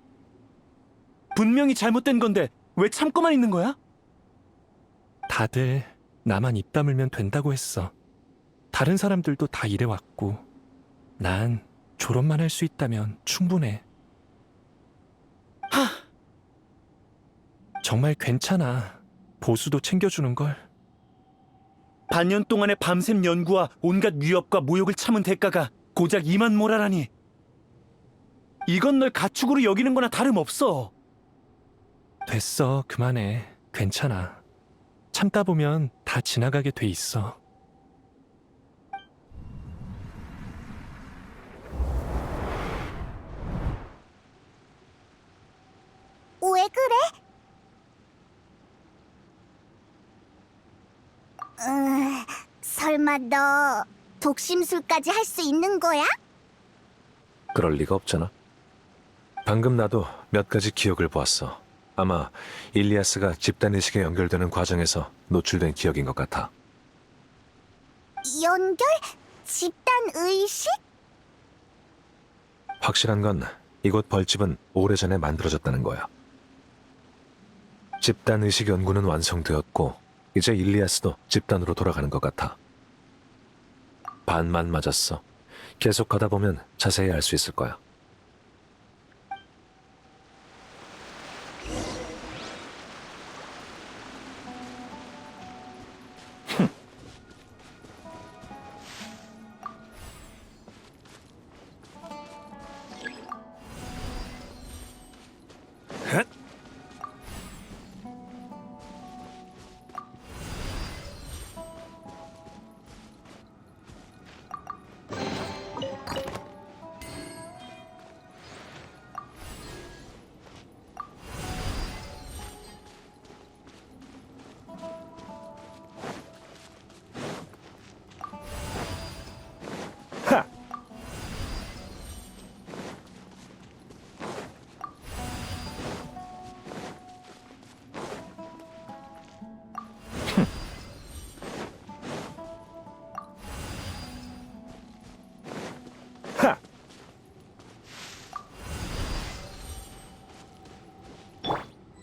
분명히 잘못된 건데 왜 참고만 있는 거야? 다들 나만 입 다물면 된다고 했어. 다른 사람들도 다 이래왔고 난 졸업만 할 수 있다면 충분해. 정말 괜찮아. 보수도 챙겨주는걸. 반년 동안의 밤샘 연구와 온갖 위협과 모욕을 참은 대가가 고작 이만 모라라니. 이건 널 가축으로 여기는 거나 다름없어. 됐어. 그만해. 괜찮아. 참다 보면 다 지나가게 돼 있어. 왜 그래? 설마 너 독심술까지 할 수 있는 거야? 그럴 리가 없잖아. 방금 나도 몇 가지 기억을 보았어. 아마 일리아스가 집단의식에 연결되는 과정에서 노출된 기억인 것 같아. 연결? 집단 의식? 확실한 건 이곳 벌집은 오래전에 만들어졌다는 거야. 집단의식 연구는 완성되었고 이제 일리아스도 집단으로 돌아가는 것 같아. 반만 맞았어. 계속하다 보면 자세히 알 수 있을 거야.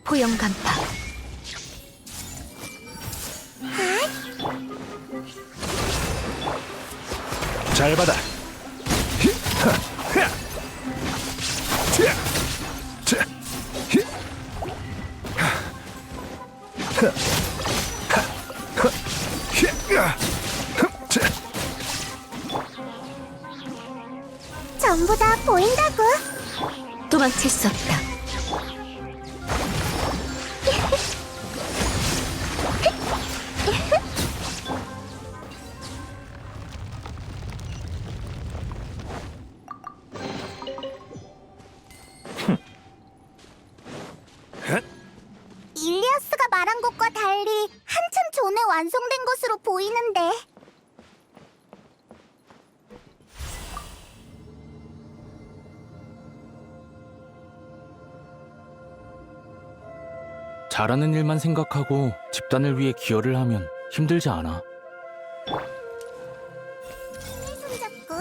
포영 간파. 잘 받아. 전부 다 보인다고. 도망칠 수 없다. 일리아스가 말한 것과 달리 한참 전에 완성된 것으로 보이는데. 잘하는 일만 생각하고 집단을 위해 기여를 하면 힘들지 않아. 손잡고.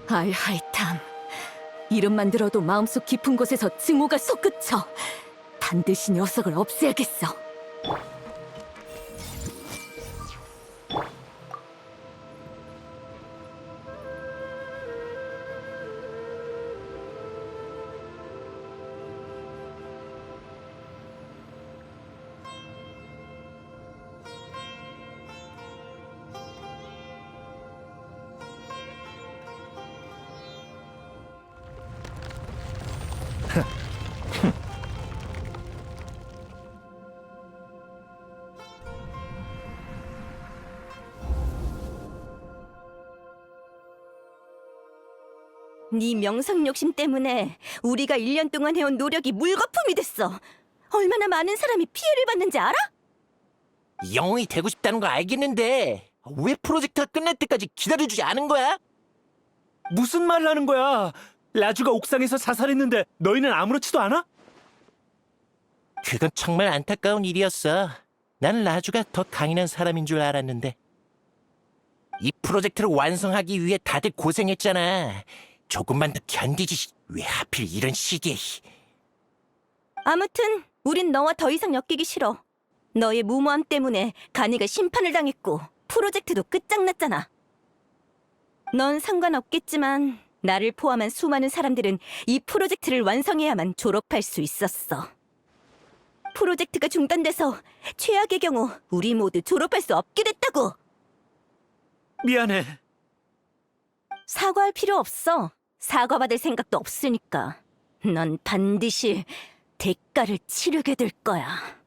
알하이탐. 이름만 들어도 마음속 깊은 곳에서 증오가 솟구쳐. 반드시 녀석을 없애야겠어. 네 명성 욕심 때문에 우리가 1년 동안 해온 노력이 물거품이 됐어. 얼마나 많은 사람이 피해를 받는지 알아? 영웅이 되고 싶다는 걸 알겠는데 왜 프로젝트가 끝날 때까지 기다려주지 않은 거야? 무슨 말을 하는 거야? 라주가 옥상에서 자살했는데 너희는 아무렇지도 않아? 그건 정말 안타까운 일이었어. 나는 라주가 더 강인한 사람인 줄 알았는데. 이 프로젝트를 완성하기 위해 다들 고생했잖아. 조금만 더 견디지. 왜 하필 이런 시기에. 아무튼 우린 너와 더 이상 엮이기 싫어. 너의 무모함 때문에 가니가 심판을 당했고 프로젝트도 끝장났잖아. 넌 상관없겠지만 나를 포함한 수많은 사람들은 이 프로젝트를 완성해야만 졸업할 수 있었어. 프로젝트가 중단돼서 최악의 경우 우리 모두 졸업할 수 없게 됐다고. 미안해. 사과할 필요 없어. 사과받을 생각도 없으니까. 넌 반드시 대가를 치르게 될 거야.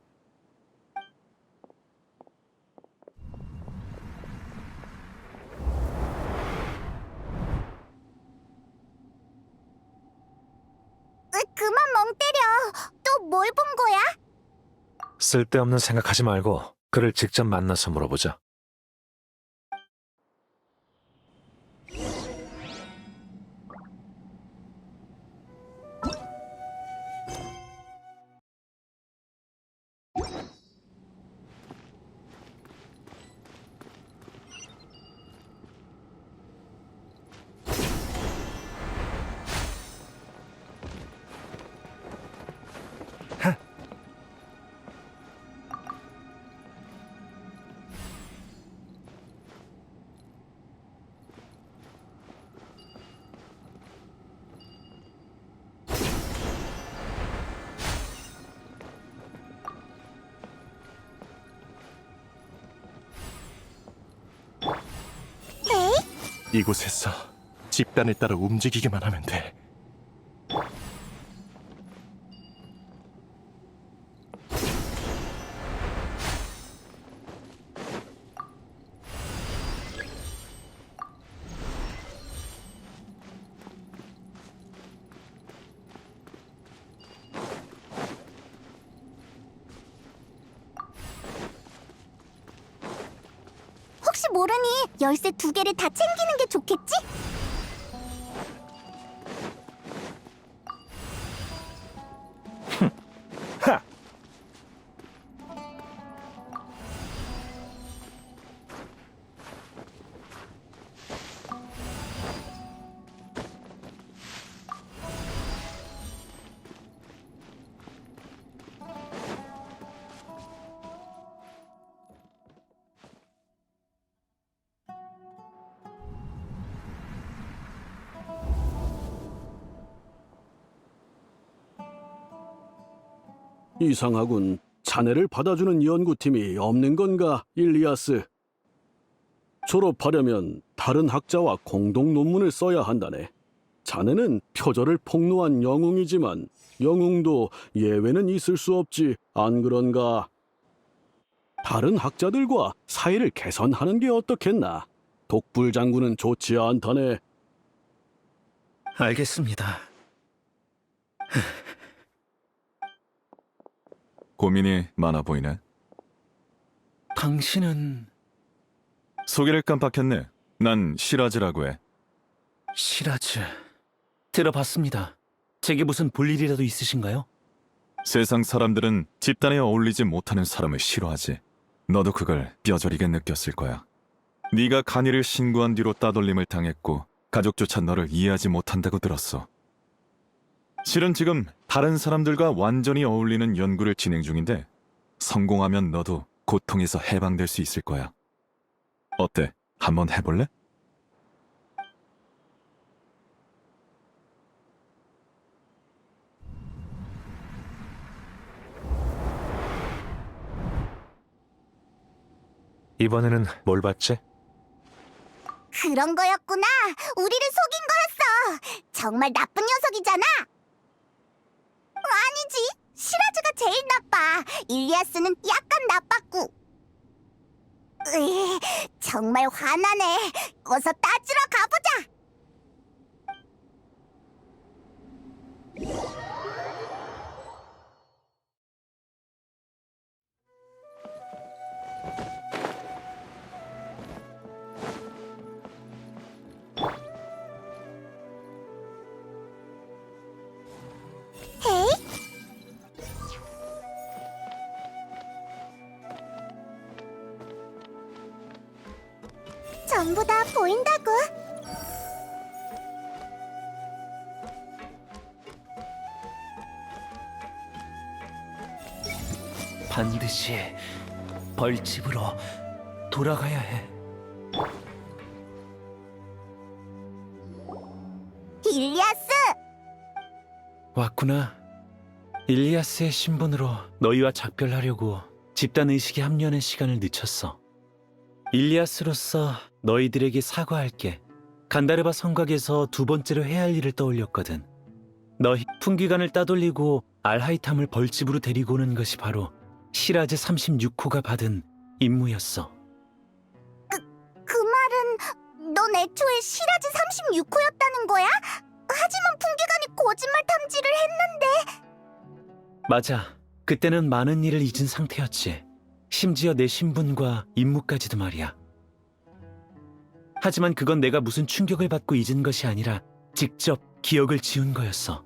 그만 멍 때려. 또 뭘 본 거야? 쓸데없는 생각하지 말고 그를 직접 만나서 물어보자. 이곳에서 집단을 따라 움직이기만 하면 돼. 혹시 모르니 열쇠 2개를 다 챙기는 게 좋겠지? 이상하군. 자네를 받아주는 연구팀이 없는 건가, 일리아스? 졸업하려면 다른 학자와 공동 논문을 써야 한다네. 자네는 표절을 폭로한 영웅이지만 영웅도 예외는 있을 수 없지, 안 그런가? 다른 학자들과 사이를 개선하는 게 어떻겠나? 독불 장군은 좋지 않다네. 알겠습니다. 고민이 많아 보이네. 당신은 소개를 깜빡했네. 난 시라즈라고 해. 시라즈. 들어봤습니다. 제게 무슨 볼일이라도 있으신가요? 세상 사람들은 집단에 어울리지 못하는 사람을 싫어하지. 너도 그걸 뼈저리게 느꼈을 거야. 네가 간이를 신고한 뒤로 따돌림을 당했고 가족조차 너를 이해하지 못한다고 들었어. 실은 지금 다른 사람들과 완전히 어울리는 연구를 진행 중인데 성공하면 너도 고통에서 해방될 수 있을 거야. 어때? 한번 해볼래? 이번에는 뭘 봤지? 그런 거였구나. 우리를 속인 거였어. 정말 나쁜 녀석이잖아. 아니지. 시라즈가 제일 나빠. 일리아스는 약간 나빴고. 정말 화나네. 어서 따지러 가보자. 전부 다 보인다고. 반드시 벌집으로 돌아가야 해. 일리아스! 왔구나. 일리아스의 신분으로 너희와 작별하려고 집단 의식에 합류하는 시간을 늦췄어. 일리아스로서 너희들에게 사과할게. 간다르바 성곽에서 두 번째로 해야 할 일을 떠올렸거든. 너희 풍기관을 따돌리고 알하이탐을 벌집으로 데리고 오는 것이 바로 시라즈 36호가 받은 임무였어. 그 말은 넌 애초에 시라즈 36호였다는 거야? 하지만 풍기관이 거짓말 탐지를 했는데. 맞아. 그때는 많은 일을 잊은 상태였지. 심지어 내 신분과 임무까지도 말이야. 하지만 그건 내가 무슨 충격을 받고 잊은 것이 아니라 직접 기억을 지운 거였어.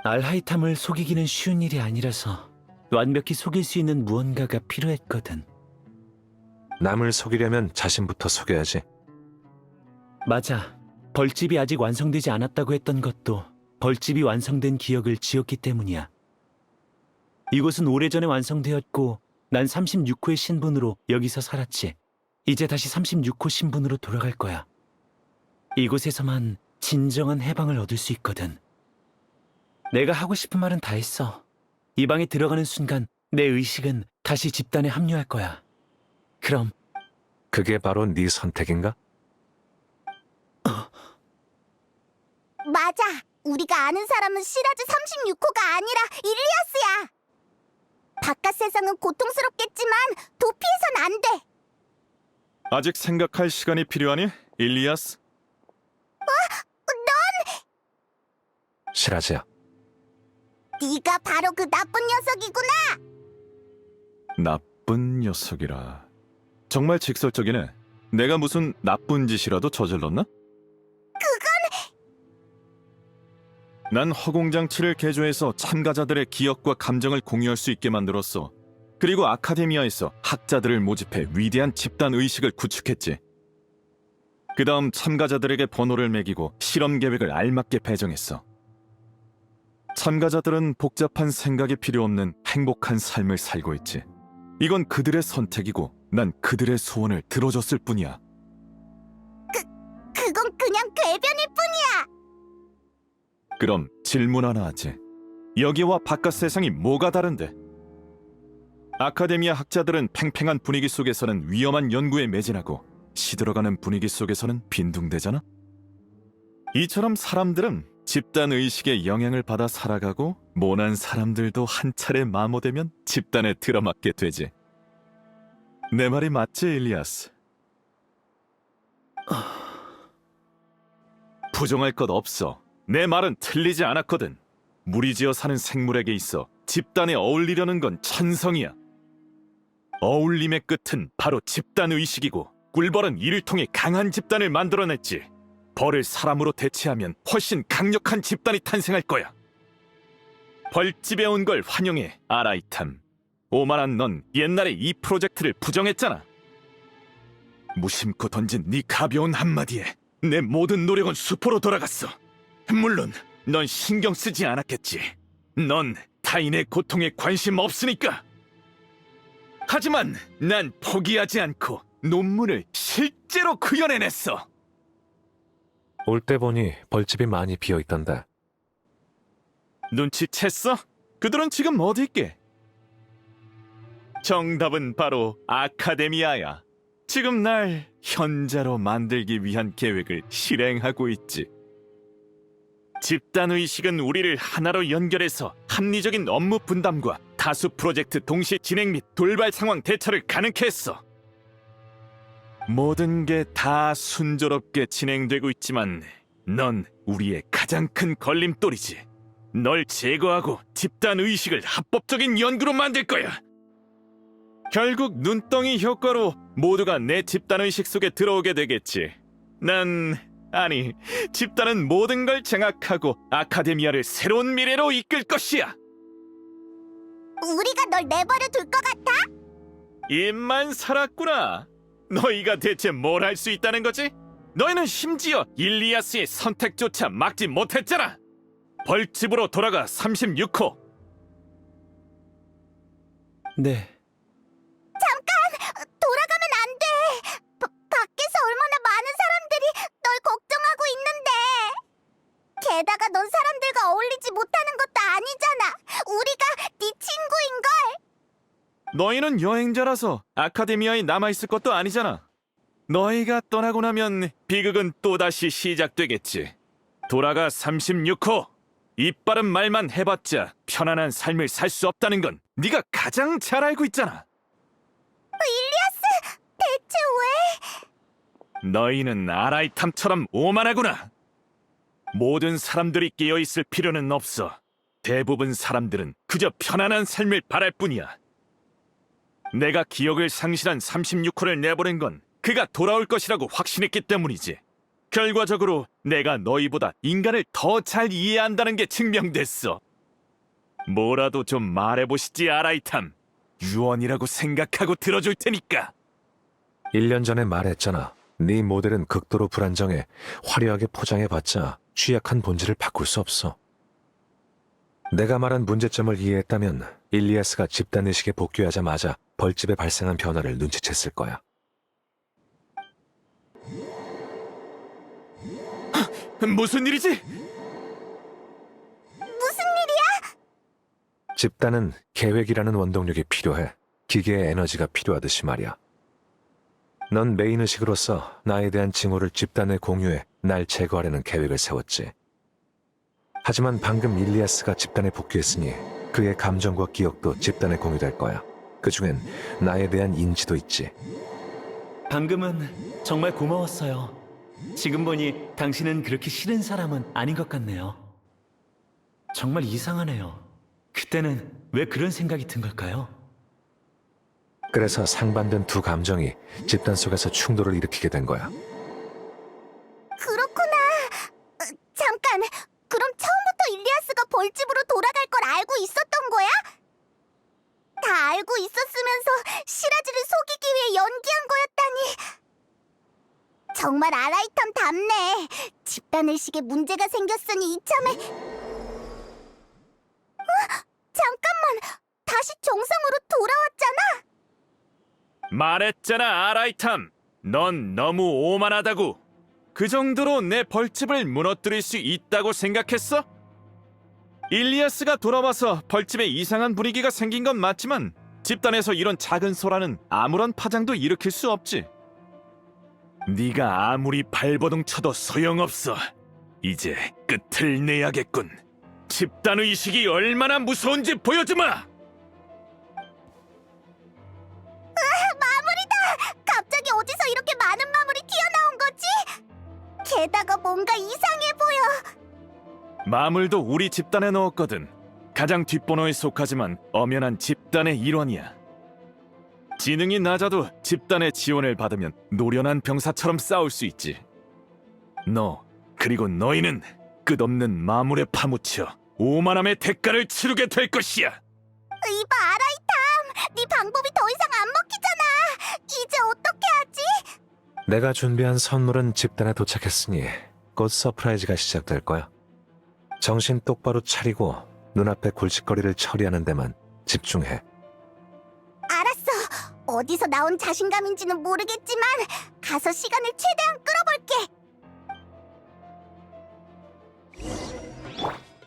알하이탐을 속이기는 쉬운 일이 아니라서 완벽히 속일 수 있는 무언가가 필요했거든. 남을 속이려면 자신부터 속여야지. 맞아. 벌집이 아직 완성되지 않았다고 했던 것도 벌집이 완성된 기억을 지웠기 때문이야. 이곳은 오래전에 완성되었고 난 36호의 신분으로 여기서 살았지. 이제 다시 36호 신분으로 돌아갈 거야. 이곳에서만 진정한 해방을 얻을 수 있거든. 내가 하고 싶은 말은 다 했어. 이 방에 들어가는 순간 내 의식은 다시 집단에 합류할 거야. 그럼 그게 바로 네 선택인가? 맞아. 우리가 아는 사람은 시라즈 36호가 아니라 일리아스야. 바깥 세상은 고통스럽겠지만 도피해선 안 돼. 아직 생각할 시간이 필요하니, 일리아스? 시라즈야. 네가 바로 그 나쁜 녀석이구나. 나쁜 녀석이라. 정말 직설적이네. 내가 무슨 나쁜 짓이라도 저질렀나? 난 허공장치를 개조해서 참가자들의 기억과 감정을 공유할 수 있게 만들었어. 그리고 아카데미아에서 학자들을 모집해 위대한 집단 의식을 구축했지. 그 다음 참가자들에게 번호를 매기고 실험 계획을 알맞게 배정했어. 참가자들은 복잡한 생각이 필요 없는 행복한 삶을 살고 있지. 이건 그들의 선택이고 난 그들의 소원을 들어줬을 뿐이야. 그건 그냥 궤변일 뿐이야. 그럼 질문 하나 하지. 여기와 바깥 세상이 뭐가 다른데? 아카데미아 학자들은 팽팽한 분위기 속에서는 위험한 연구에 매진하고 시들어가는 분위기 속에서는 빈둥대잖아? 이처럼 사람들은 집단 의식의 영향을 받아 살아가고 모난 사람들도 한 차례 마모되면 집단에 들어맞게 되지. 내 말이 맞지, 일리아스? 부정할 것 없어. 내 말은 틀리지 않았거든. 무리지어 사는 생물에게 있어 집단에 어울리려는 건 천성이야. 어울림의 끝은 바로 집단의식이고 꿀벌은 이를 통해 강한 집단을 만들어냈지. 벌을 사람으로 대체하면 훨씬 강력한 집단이 탄생할 거야. 벌집에 온 걸 환영해, 아라이탐. 오만한 넌 옛날에 이 프로젝트를 부정했잖아. 무심코 던진 네 가벼운 한마디에 내 모든 노력은 수포로 돌아갔어. 물론 넌 신경 쓰지 않았겠지. 넌 타인의 고통에 관심 없으니까. 하지만 난 포기하지 않고 논문을 실제로 구현해냈어. 올 때 보니 벌집이 많이 비어있던데. 눈치챘어? 그들은 지금 어디 있게? 정답은 바로 아카데미아야. 지금 날 현자로 만들기 위한 계획을 실행하고 있지. 집단의식은 우리를 하나로 연결해서 합리적인 업무 분담과 다수 프로젝트 동시 진행 및 돌발 상황 대처를 가능케 했어. 모든 게 다 순조롭게 진행되고 있지만 넌 우리의 가장 큰 걸림돌이지. 널 제거하고 집단의식을 합법적인 연구로 만들 거야. 결국 눈덩이 효과로 모두가 내 집단의식 속에 들어오게 되겠지. 아니, 집단은 모든 걸 장악하고 아카데미아를 새로운 미래로 이끌 것이야. 우리가 널 내버려 둘 것 같아? 입만 살았구나. 너희가 대체 뭘 할 수 있다는 거지? 너희는 심지어 일리아스의 선택조차 막지 못했잖아. 벌집으로 돌아가 36호. 네. 돌아가면 안 돼. 밖에서 얼마나 많은 사람들이 널 걱정하고 있는데. 게다가 넌 사람들과 어울리지 못하는 것도 아니잖아. 우리가 네 친구인걸. 너희는 여행자라서 아카데미아에 남아있을 것도 아니잖아. 너희가 떠나고 나면 비극은 또다시 시작되겠지. 돌아가 36호. 이빠른 말만 해봤자 편안한 삶을 살 수 없다는 건 네가 가장 잘 알고 있잖아. 일리아스, 대체 왜? 너희는 아라이탐처럼 오만하구나. 모든 사람들이 깨어있을 필요는 없어. 대부분 사람들은 그저 편안한 삶을 바랄 뿐이야. 내가 기억을 상실한 36호를 내보낸 건 그가 돌아올 것이라고 확신했기 때문이지. 결과적으로 내가 너희보다 인간을 더 잘 이해한다는 게 증명됐어. 뭐라도 좀 말해보시지, 아라이탐. 유언이라고 생각하고 들어줄 테니까. 1년 전에 말했잖아. 네 모델은 극도로 불안정해. 화려하게 포장해봤자 취약한 본질을 바꿀 수 없어. 내가 말한 문제점을 이해했다면 일리아스가 집단의식에 복귀하자마자 벌집에 발생한 변화를 눈치챘을 거야. 무슨 일이지? 무슨 일이야? 집단은 계획이라는 원동력이 필요해. 기계의 에너지가 필요하듯이 말이야. 넌 메인의식으로서 나에 대한 징후를 집단에 공유해 날 제거하려는 계획을 세웠지. 하지만 방금 일리아스가 집단에 복귀했으니 그의 감정과 기억도 집단에 공유될 거야. 그중엔 나에 대한 인지도 있지. 방금은 정말 고마웠어요. 지금 보니 당신은 그렇게 싫은 사람은 아닌 것 같네요. 정말 이상하네요. 그때는 왜 그런 생각이 든 걸까요? 그래서 상반된 두 감정이 집단 속에서 충돌을 일으키게 된 거야. 그렇구나. 잠깐. 그럼 처음부터 일리아스가 벌집으로 돌아갈 걸 알고 있었던 거야? 다 알고 있었으면서 시라즈를 속이기 위해 연기한 거였다니. 정말 아라이탐답네. 집단의식에 문제가 생겼으니 이참에... 잠깐만. 다시 정상으로 돌아왔잖아. 말했잖아, 아라이탐. 넌 너무 오만하다고. 그 정도로 내 벌집을 무너뜨릴 수 있다고 생각했어? 일리아스가 돌아와서 벌집에 이상한 분위기가 생긴 건 맞지만 집단에서 이런 작은 소란은 아무런 파장도 일으킬 수 없지. 네가 아무리 발버둥 쳐도 소용없어. 이제 끝을 내야겠군. 집단의식이 얼마나 무서운지 보여주마! 마무리다! 갑자기 어디서 이렇게 많은 마물이 튀어나온 거지? 게다가 뭔가 이상해 보여. 마물도 우리 집단에 넣었거든. 가장 뒷번호에 속하지만 엄연한 집단의 일원이야. 지능이 낮아도 집단의 지원을 받으면 노련한 병사처럼 싸울 수 있지. 너, 그리고 너희는 끝없는 마물에 파묻혀 오만함의 대가를 치르게 될 것이야. 이봐, 아라이탐! 네 방법이 더 이상 안 먹히잖아. 이제 어떻게 하지? 내가 준비한 선물은 집단에 도착했으니 곧 서프라이즈가 시작될 거야. 정신 똑바로 차리고 눈앞의 골칫거리를 처리하는 데만 집중해. 알았어. 어디서 나온 자신감인지는 모르겠지만 가서 시간을 최대한 끌어볼게.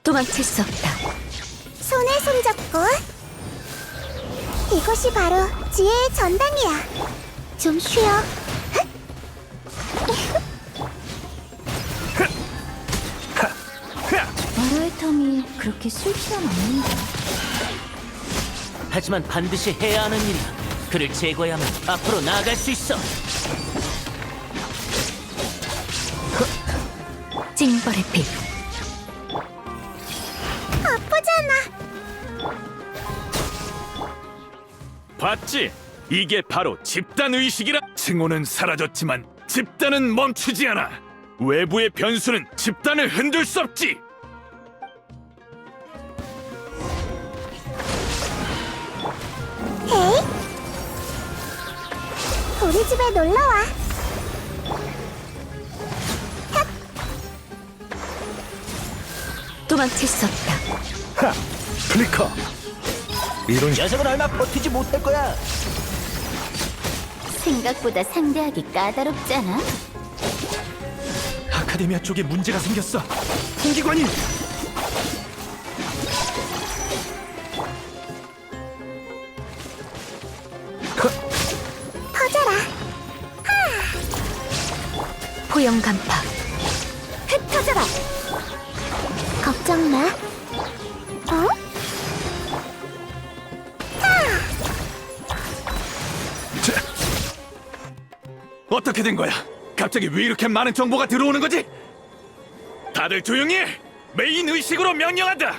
도망칠 수 없다. 손에 손잡고. 이것이 바로 지혜의 전당이야. 좀 쉬어. 아라이탐이 그렇게 싫지는 않는데. 하지만 반드시 해야 하는 일이야. 그를 제거해야만 앞으로 나아갈 수 있어. 징벌의 피. 아프잖아. 봤지? 이게 바로 집단의식이라. 칭호는 사라졌지만 집단은 멈추지 않아. 외부의 변수는 집단을 흔들 수 없지. 우리 우리 집에 놀러와. 도망칠 수 없다. 하! 플리커! 이런 녀석은 얼마 버티지 못할 거야. 생각보다 상대하기 까다롭잖아. 아카데미아 쪽에 문제가 생겼어. 풍기관이. 퍼져라. 포용 간파. 흩어져라. 걱정 마. 어? 어떻게 된 거야? 갑자기 왜 이렇게 많은 정보가 들어오는 거지? 다들 조용히 해! 메인 의식으로 명령한다!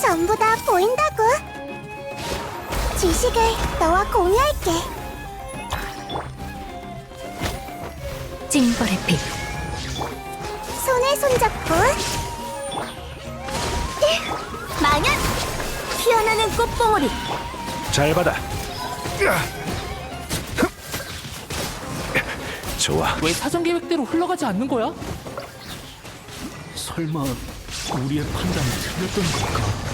전부 다 보인다고. 지식을 너와 공유할게. 징벌의 빛. 손에 손잡고. 만연! 피어나는 꽃봉오리. 잘 받아. 좋아. 왜 사전 계획대로 흘러가지 않는 거야? 설마 우리의 판단이 틀렸던 걸까?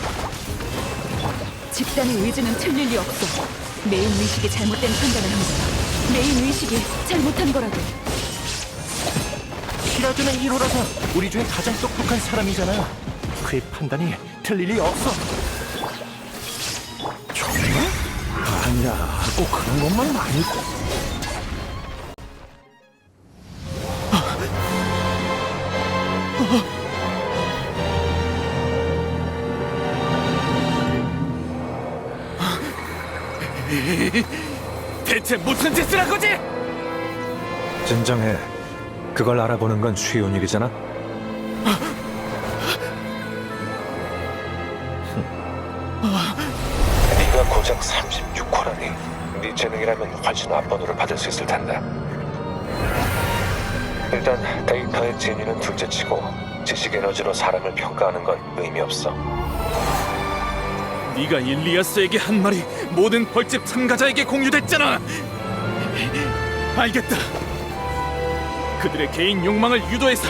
집단의 의지는 틀릴 리 없어. 메인 의식이 잘못된 판단을 한 거야. 메인 의식이 잘못한 거라고. 시라즈는 1호라서 우리 중에 가장 똑똑한 사람이잖아. 그의 판단이 틀릴 리 없어. 아니야, 꼭 그런 것만은 아니고. 대체 무슨 짓을 한 거지? 진정해. 그걸 알아보는 건 쉬운 일이잖아. 네가 고작 36호라니. 네 재능이라면 훨씬 앞번호를 받을 수 있을 텐데. 일단 데이터의 진위는 둘째치고 지식 에너지로 사람을 평가하는 건 의미 없어. 네가 일리아스에게 한 말이 모든 벌집 참가자에게 공유됐잖아. 알겠다. 그들의 개인 욕망을 유도해서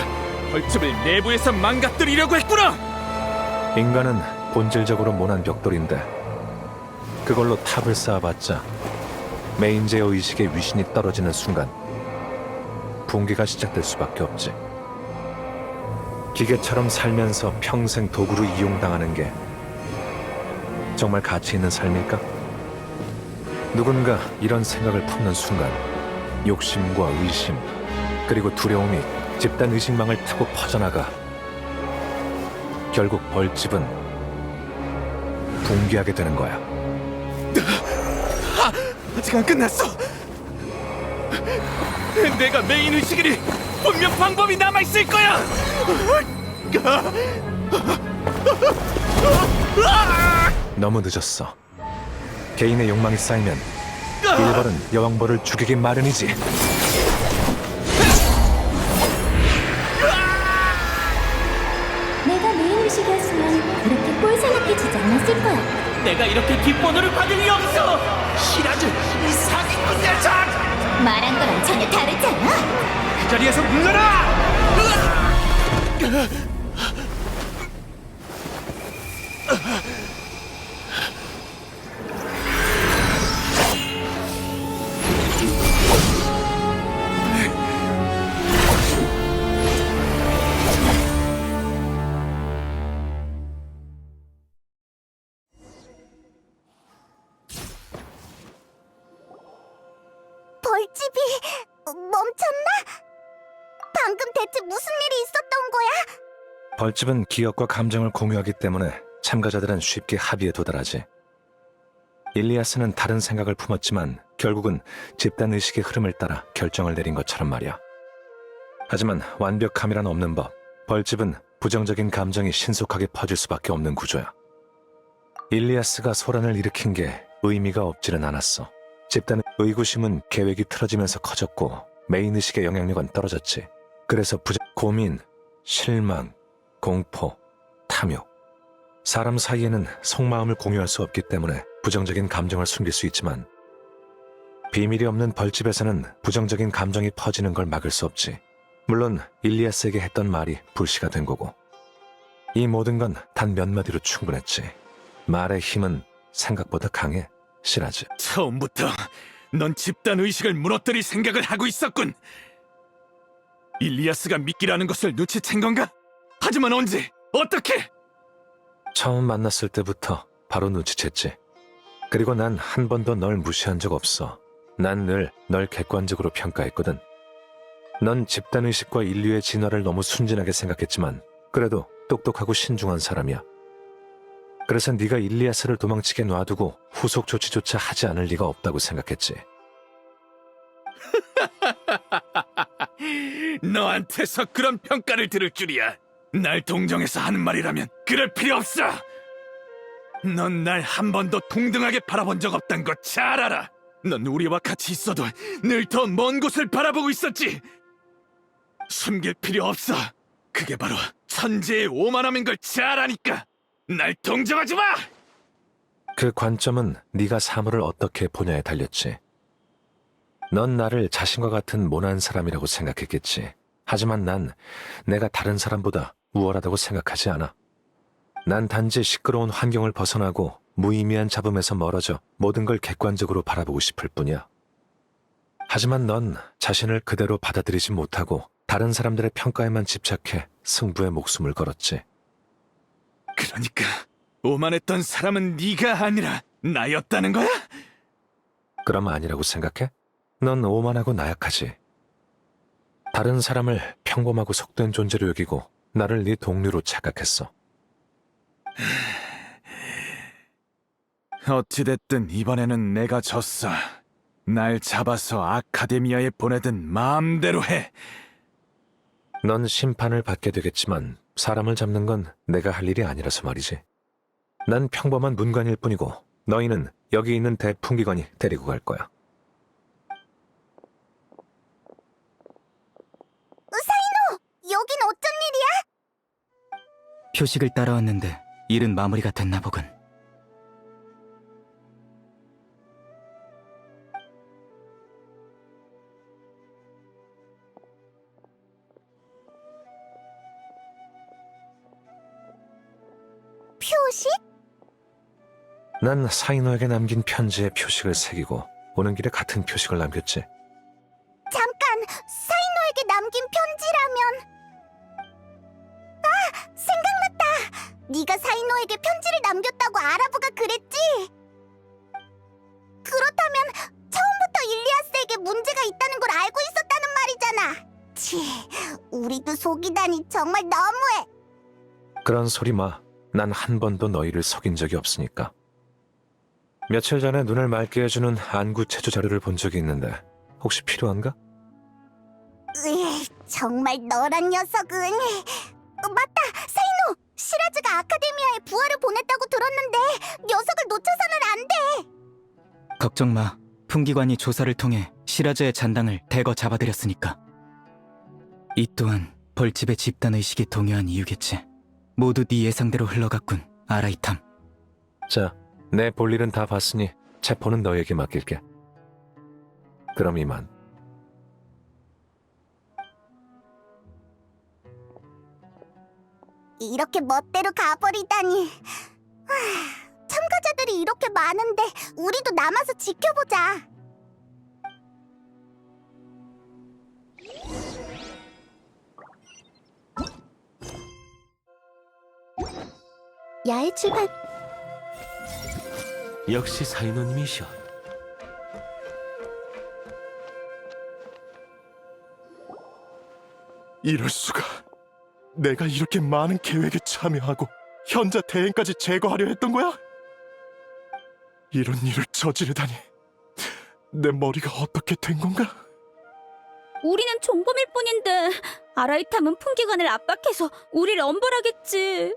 벌집을 내부에서 망가뜨리려고 했구나. 인간은 본질적으로 모난 벽돌인데 그걸로 탑을 쌓아봤자 메인제어 의식의 위신이 떨어지는 순간 붕괴가 시작될 수밖에 없지. 기계처럼 살면서 평생 도구로 이용당하는 게 정말 가치 있는 삶일까? 누군가 이런 생각을 품는 순간 욕심과 의심 그리고 두려움이 집단 의식망을 타고 퍼져나가 결국 벌집은 붕괴하게 되는 거야. 아직 안 끝났어. 내가 메인 의식이니 분명 방법이 남아있을 거야. 너무 늦었어. 개인의 욕망이 쌓이면 일벌은 여왕벌을 죽이기 마련이지. 내가 메인 의식이었으면 그렇게 꼴 생각해주지 않았을 거야. 내가 이렇게 뒷번호를 받을 리 없어. 시라즈, 이 사기꾼 녀석! 말한 거랑 전혀 다르잖아. 그 자리에서 물러나! 벌집이 멈췄나? 방금 대체 무슨 일이 있었던 거야? 벌집은 기억과 감정을 공유하기 때문에 참가자들은 쉽게 합의에 도달하지. 일리아스는 다른 생각을 품었지만 결국은 집단 의식의 흐름을 따라 결정을 내린 것처럼 말이야. 하지만 완벽함이란 없는 법, 벌집은 부정적인 감정이 신속하게 퍼질 수밖에 없는 구조야. 일리아스가 소란을 일으킨 게 의미가 없지는 않았어. 집단의 의구심은 계획이 틀어지면서 커졌고 메인의식의 영향력은 떨어졌지. 그래서 고민, 실망, 공포, 탐욕 사람 사이에는 속마음을 공유할 수 없기 때문에 부정적인 감정을 숨길 수 있지만 비밀이 없는 벌집에서는 부정적인 감정이 퍼지는 걸 막을 수 없지. 물론 일리아스에게 했던 말이 불씨가 된 거고 이 모든 건 단 몇 마디로 충분했지. 말의 힘은 생각보다 강해, 시라즈. 처음부터 넌 집단 의식을 무너뜨릴 생각을 하고 있었군. 일리아스가 미끼라는 것을 눈치챈 건가? 하지만 언제? 어떻게? 처음 만났을 때부터 바로 눈치챘지. 그리고 난 한 번도 널 무시한 적 없어. 난 늘 널 객관적으로 평가했거든. 넌 집단의식과 인류의 진화를 너무 순진하게 생각했지만 그래도 똑똑하고 신중한 사람이야. 그래서 네가 일리아스를 도망치게 놔두고 후속 조치조차 하지 않을 리가 없다고 생각했지. 너한테서 그런 평가를 들을 줄이야. 날 동정해서 하는 말이라면 그럴 필요 없어. 넌 날 한 번도 동등하게 바라본 적 없단 거 잘 알아. 넌 우리와 같이 있어도 늘 더 먼 곳을 바라보고 있었지. 숨길 필요 없어. 그게 바로 천재의 오만함인 걸 잘 아니까 날 동정하지 마! 그 관점은 네가 사물을 어떻게 보냐에 달렸지. 넌 나를 자신과 같은 모난 사람이라고 생각했겠지. 하지만 난 내가 다른 사람보다 우월하다고 생각하지 않아. 난 단지 시끄러운 환경을 벗어나고 무의미한 잡음에서 멀어져 모든 걸 객관적으로 바라보고 싶을 뿐이야. 하지만 넌 자신을 그대로 받아들이지 못하고 다른 사람들의 평가에만 집착해 승부에 목숨을 걸었지. 그러니까 오만했던 사람은 네가 아니라 나였다는 거야? 그럼 아니라고 생각해? 넌 오만하고 나약하지. 다른 사람을 평범하고 속된 존재로 여기고 나를 네 동료로 착각했어. 어찌됐든 이번에는 내가 졌어. 날 잡아서 아카데미아에 보내든 마음대로 해. 넌 심판을 받게 되겠지만 사람을 잡는 건 내가 할 일이 아니라서 말이지. 난 평범한 문관일 뿐이고 너희는 여기 있는 대풍기관이 데리고 갈 거야. 사이노! 여긴 어쩐 일이야? 표식을 따라왔는데 일은 마무리가 됐나 보군. 표식? 난 사이노에게 남긴 편지에 표식을 새기고 오는 길에 같은 표식을 남겼지. 잠깐! 사이노에게 남긴 편지라면... 아! 생각났다! 네가 사이노에게 편지를 남겼다고 아라부가 그랬지? 그렇다면 처음부터 일리아스에게 문제가 있다는 걸 알고 있었다는 말이잖아. 치, 우리도 속이다니 정말 너무해. 그런 소리 마. 난 한 번도 너희를 속인 적이 없으니까. 며칠 전에 눈을 맑게 해주는 안구 체조 자료를 본 적이 있는데 혹시 필요한가? 정말 너란 녀석은... 맞다! 사이노! 시라즈가 아카데미아에 부하를 보냈다고 들었는데 녀석을 놓쳐서는 안 돼! 걱정 마. 풍기관이 조사를 통해 시라즈의 잔당을 대거 잡아들였으니까. 이 또한 벌집의 집단의식이 동요한 이유겠지. 모두 네 예상대로 흘러갔군, 아라이탐. 자, 내 볼일은 다 봤으니 체포는 너에게 맡길게. 그럼 이만. 이렇게 멋대로 가버리다니... 참가자들이 이렇게 많은데 우리도 남아서 지켜보자. 야외 출발... 역시 사인호님이셔. 이럴 수가. 내가 이렇게 많은 계획에 참여하고 현자 대행까지 제거하려 했던 거야? 이런 일을 저지르다니. 내 머리가 어떻게 된 건가? 우리는 종범일 뿐인데 아라이탐은 풍기관을 압박해서 우리를 엄벌하겠지.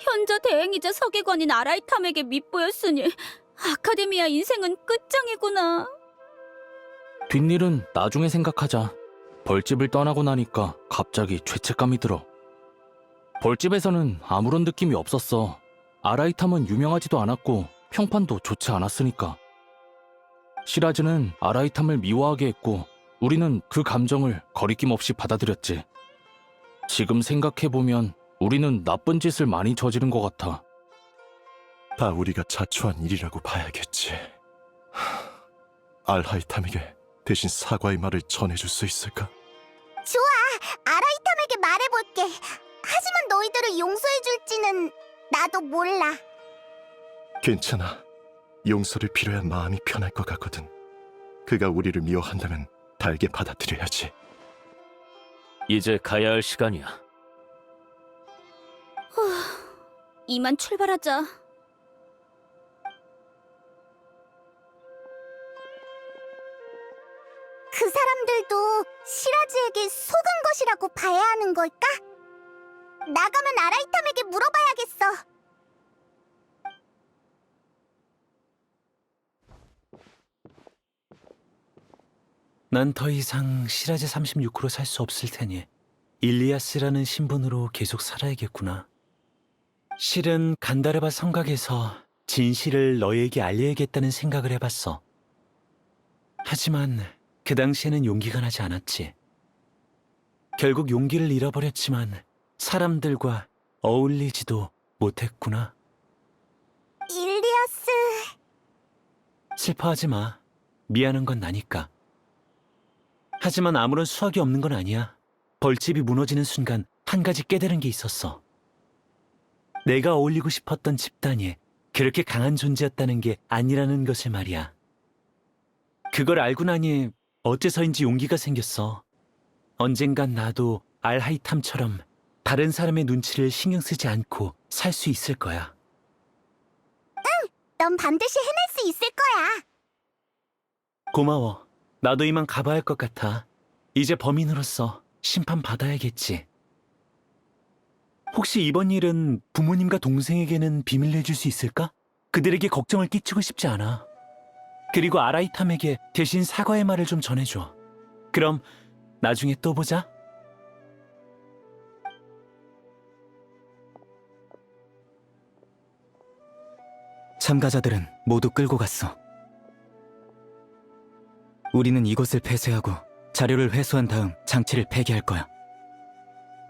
현자 대행이자 서기관인 아라이탐에게 밉보였으니 아카데미아 인생은 끝장이구나. 뒷일은 나중에 생각하자. 벌집을 떠나고 나니까 갑자기 죄책감이 들어. 벌집에서는 아무런 느낌이 없었어. 아라이탐은 유명하지도 않았고 평판도 좋지 않았으니까. 시라즈는 아라이탐을 미워하게 했고 우리는 그 감정을 거리낌 없이 받아들였지. 지금 생각해보면 우리는 나쁜 짓을 많이 저지른 것 같아. 다 우리가 자초한 일이라고 봐야겠지. 알하이탐에게 대신 사과의 말을 전해줄 수 있을까? 좋아, 아라이탐에게 말해볼게. 하지만 너희들을 용서해줄지는 나도 몰라. 괜찮아. 용서를 빌어야 마음이 편할 것 같거든. 그가 우리를 미워한다면 달게 받아들여야지. 이제 가야 할 시간이야. 이만 출발하자. 그 사람들도 시라즈에게 속은 것이라고 봐야 하는 걸까? 나가면 아라이탐에게 물어봐야겠어. 난 더 이상 시라제 36호로 살 수 없을 테니 일리아스라는 신분으로 계속 살아야겠구나. 실은 간다르바 성곽에서 진실을 너희에게 알려야겠다는 생각을 해봤어. 하지만 그 당시에는 용기가 나지 않았지. 결국 용기를 잃어버렸지만 사람들과 어울리지도 못했구나. 일리아스... 슬퍼하지 마. 미안한 건 나니까. 하지만 아무런 수확이 없는 건 아니야. 벌집이 무너지는 순간 한 가지 깨달은 게 있었어. 내가 어울리고 싶었던 집단이 그렇게 강한 존재였다는 게 아니라는 것을 말이야. 그걸 알고 나니 어째서인지 용기가 생겼어. 언젠간 나도 알하이탐처럼 다른 사람의 눈치를 신경 쓰지 않고 살 수 있을 거야. 넌 반드시 해낼 수 있을 거야. 고마워. 나도 이만 가봐야 할 것 같아. 이제 범인으로서 심판받아야겠지. 혹시 이번 일은 부모님과 동생에게는 비밀로 해줄 수 있을까? 그들에게 걱정을 끼치고 싶지 않아. 그리고 아라이탐에게 대신 사과의 말을 좀 전해줘. 그럼 나중에 또 보자. 참가자들은 모두 끌고 갔어. 우리는 이곳을 폐쇄하고 자료를 회수한 다음 장치를 폐기할 거야.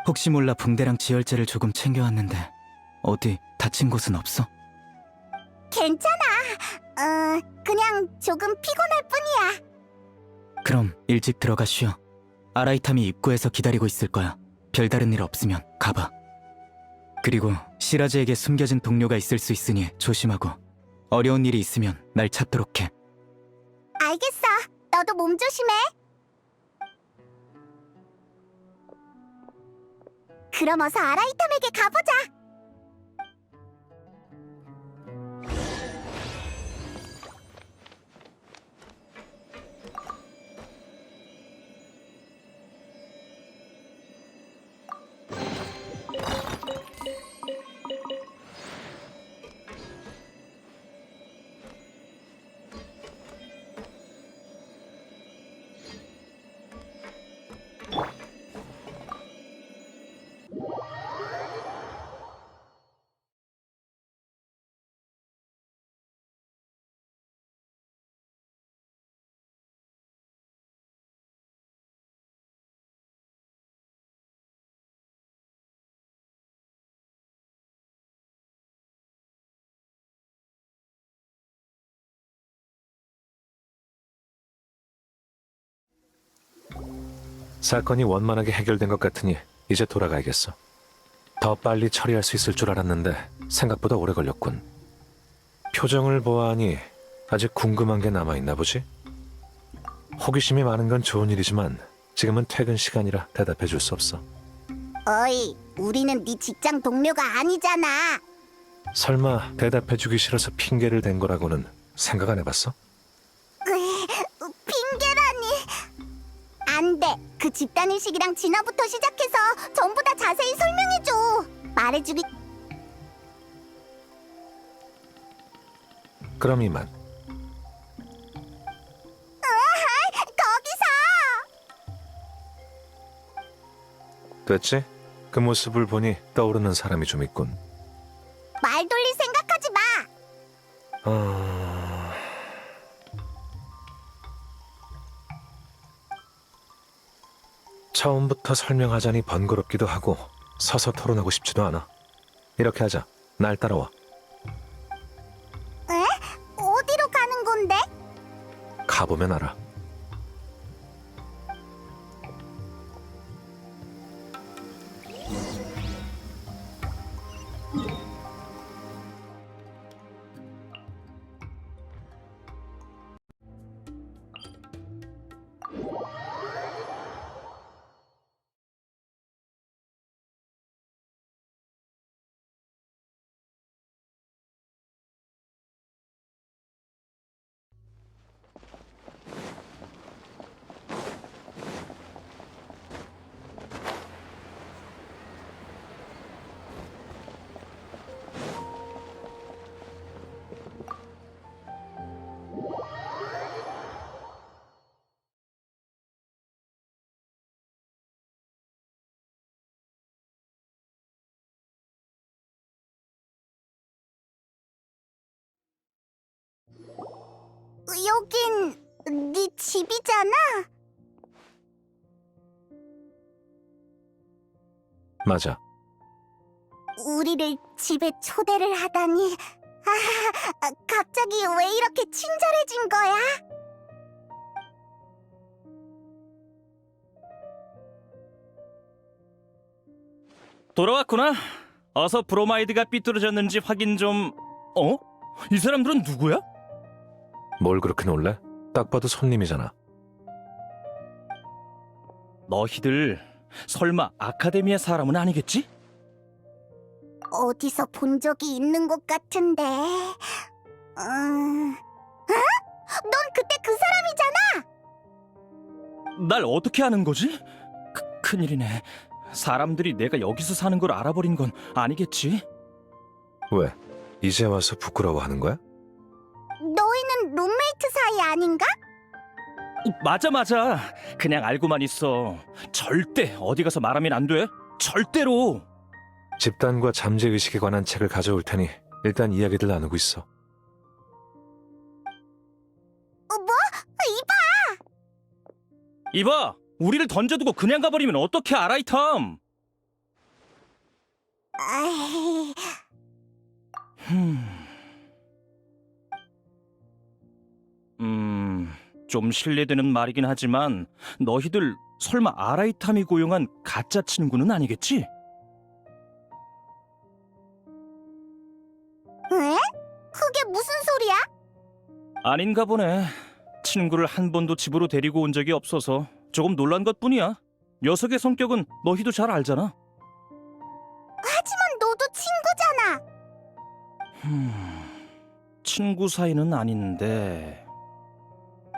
혹시 몰라 붕대랑 지혈제를 조금 챙겨왔는데 어디 다친 곳은 없어? 괜찮아. 그냥 조금 피곤할 뿐이야. 그럼 일찍 들어가 쉬어. 아라이탐이 입구에서 기다리고 있을 거야. 별다른 일 없으면 가봐. 그리고 시라즈에게 숨겨진 동료가 있을 수 있으니 조심하고 어려운 일이 있으면 날 찾도록 해. 알겠어. 너도 몸 조심해. 그럼 어서 아라이탐에게 가보자. 사건이 원만하게 해결된 것 같으니 이제 돌아가야겠어. 더 빨리 처리할 수 있을 줄 알았는데 생각보다 오래 걸렸군. 표정을 보아하니 아직 궁금한 게 남아있나 보지? 호기심이 많은 건 좋은 일이지만 지금은 퇴근 시간이라 대답해 줄 수 없어. 어이, 우리는 네 직장 동료가 아니잖아. 설마 대답해 주기 싫어서 핑계를 댄 거라고는 생각 안 해봤어? 핑계라니. 안 돼. 그 집단 의식이랑 진화부터 시작해서 전부 다 자세히 설명해줘. 말해주기. 그럼 이만. 거기서. 됐지? 그 모습을 보니 떠오르는 사람이 좀 있군. 말 돌릴 생각하지 마. 처음부터 설명하자니 번거롭기도 하고 서서 토론하고 싶지도 않아. 이렇게 하자. 날 따라와. 에? 어디로 가는 건데? 가보면 알아. 여긴 네 집이잖아. 맞아. 우리를 집에 초대를 하다니. 갑자기 왜 이렇게 친절해진 거야? 돌아왔구나. 어서 브로마이드가 삐뚤어졌는지 확인 좀... 어? 이 사람들은 누구야? 뭘 그렇게 놀래? 딱 봐도 손님이잖아. 너희들 설마 아카데미아 사람은 아니겠지? 어디서 본 적이 있는 것 같은데. 넌 그때 그 사람이잖아. 날 어떻게 아는 거지? 큰일이네. 사람들이 내가 여기서 사는 걸 알아버린 건 아니겠지? 왜? 이제 와서 부끄러워하는 거야? 너희는 룸메이트 사이 아닌가? 맞아. 그냥 알고만 있어. 절대 어디 가서 말하면 안 돼. 절대로. 집단과 잠재의식에 관한 책을 가져올 테니 일단 이야기들 나누고 있어. 뭐? 이봐, 우리를 던져두고 그냥 가버리면 어떡해, 아라이탐. 아이, 좀 실례되는 말이긴 하지만 너희들 설마 아라이탐이 고용한 가짜 친구는 아니겠지? 에? 그게 무슨 소리야? 아닌가 보네. 친구를 한 번도 집으로 데리고 온 적이 없어서 조금 놀란 것뿐이야. 녀석의 성격은 너희도 잘 알잖아. 하지만 너도 친구잖아. 친구 사이는 아닌데...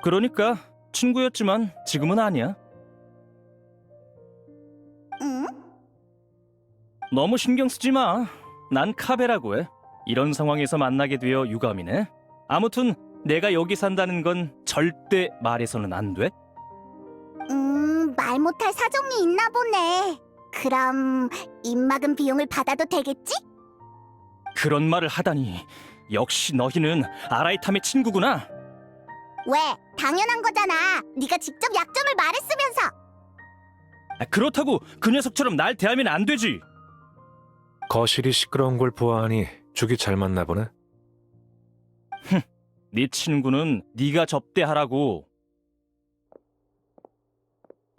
그러니까 친구였지만 지금은 아니야. 응? 너무 신경 쓰지 마. 난 카베라고 해. 이런 상황에서 만나게 되어 유감이네. 아무튼 내가 여기 산다는 건 절대 말해서는 안 돼. 말 못할 사정이 있나 보네. 그럼 입막음 비용을 받아도 되겠지? 그런 말을 하다니. 역시 너희는 아라이탐의 친구구나. 왜? 당연한 거잖아. 네가 직접 약점을 말했으면서. 그렇다고 그 녀석처럼 날 대하면 안 되지. 거실이 시끄러운 걸 보아하니 죽이 잘 맞나 보네. 네 친구는 네가 접대하라고.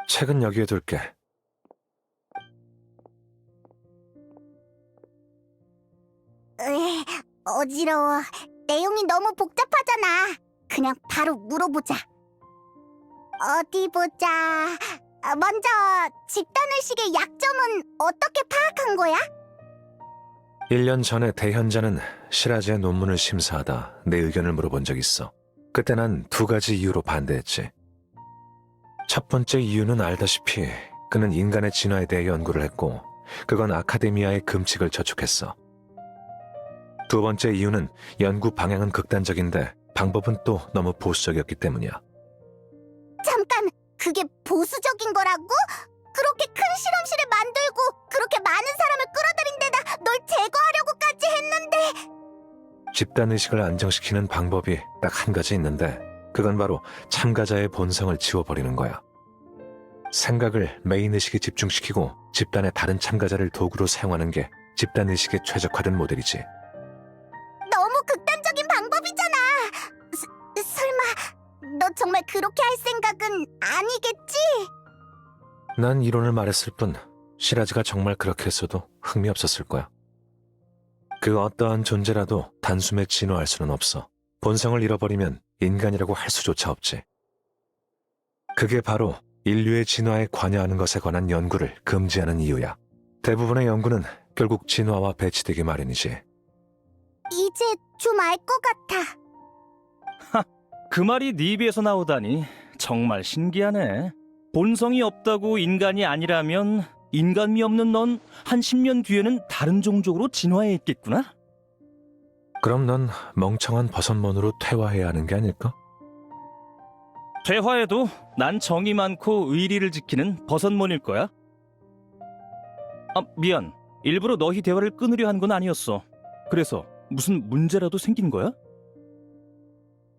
책은 여기에 둘게. 어지러워. 내용이 너무 복잡하잖아. 그냥 바로 물어보자. 어디 보자. 먼저 집단의식의 약점은 어떻게 파악한 거야? 1년 전에 대현자는 시라즈의 논문을 심사하다 내 의견을 물어본 적 있어. 그때 난 2가지 이유로 반대했지. 첫 번째 이유는 알다시피 그는 인간의 진화에 대해 연구를 했고 그건 아카데미아의 금칙을 저촉했어. 두 번째 이유는 연구 방향은 극단적인데 방법은 또 너무 보수적이었기 때문이야. 잠깐, 그게 보수적인 거라고? 그렇게 큰 실험실을 만들고 그렇게 많은 집단의식을 안정시키는 방법이 딱 한 가지 있는데 그건 바로 참가자의 본성을 지워버리는 거야. 생각을 메인의식에 집중시키고 집단의 다른 참가자를 도구로 사용하는 게 집단의식에 최적화된 모델이지. 너무 극단적인 방법이잖아. 설마 너 정말 그렇게 할 생각은 아니겠지? 난 이론을 말했을 뿐 시라즈가 정말 그렇게 했어도 흥미없었을 거야. 그 어떠한 존재라도 단숨에 진화할 수는 없어. 본성을 잃어버리면 인간이라고 할 수조차 없지. 그게 바로 인류의 진화에 관여하는 것에 관한 연구를 금지하는 이유야. 대부분의 연구는 결국 진화와 배치되기 마련이지. 이제 좀 알 것 같아. 그 말이 네 입에서 나오다니 정말 신기하네. 본성이 없다고 인간이 아니라면 인간미 없는 넌 한 10년 뒤에는 다른 종족으로 진화해 있겠구나? 그럼 넌 멍청한 버섯몬으로 퇴화해야 하는 게 아닐까? 퇴화해도 난 정이 많고 의리를 지키는 버섯몬일 거야. 아, 미안. 일부러 너희 대화를 끊으려 한 건 아니었어. 그래서 무슨 문제라도 생긴 거야?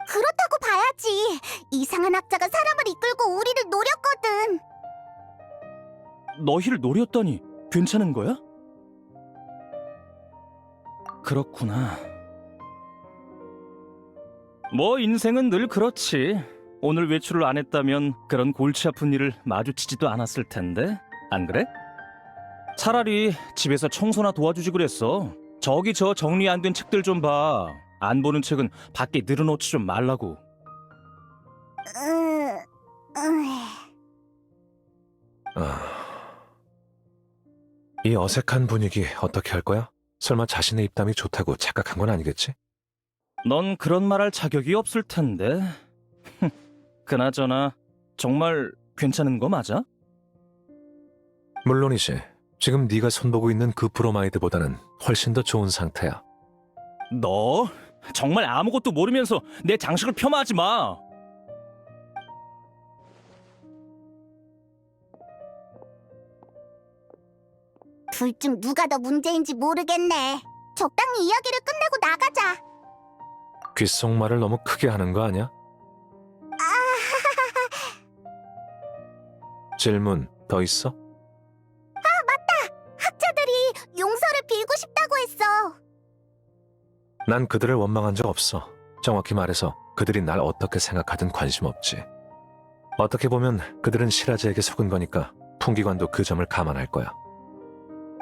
그렇다고 봐야지. 이상한 학자가 사람을 이끌고 우리를 노렸거든. 너희를 노렸다니 괜찮은 거야? 그렇구나. 뭐 인생은 늘 그렇지. 오늘 외출을 안 했다면 그런 골치 아픈 일을 마주치지도 않았을 텐데. 안 그래? 차라리 집에서 청소나 도와주지 그랬어. 저기 저 정리 안 된 책들 좀 봐. 안 보는 책은 밖에 늘어놓지 좀 말라고. 이 어색한 분위기 어떻게 할 거야? 설마 자신의 입담이 좋다고 착각한 건 아니겠지? 넌 그런 말 할 자격이 없을 텐데. 그나저나 정말 괜찮은 거 맞아? 물론이지. 지금 네가 손보고 있는 그 브로마이드보다는 훨씬 더 좋은 상태야. 너 정말 아무것도 모르면서 내 장식을 폄하하지 마. 둘 중 누가 더 문제인지 모르겠네. 적당히 이야기를 끝내고 나가자. 귓속말을 너무 크게 하는 거 아니야? 질문 더 있어? 학자들이 용서를 빌고 싶다고 했어. 난 그들을 원망한 적 없어. 정확히 말해서 그들이 날 어떻게 생각하든 관심 없지. 어떻게 보면 그들은 시라즈에게 속은 거니까 풍기관도 그 점을 감안할 거야.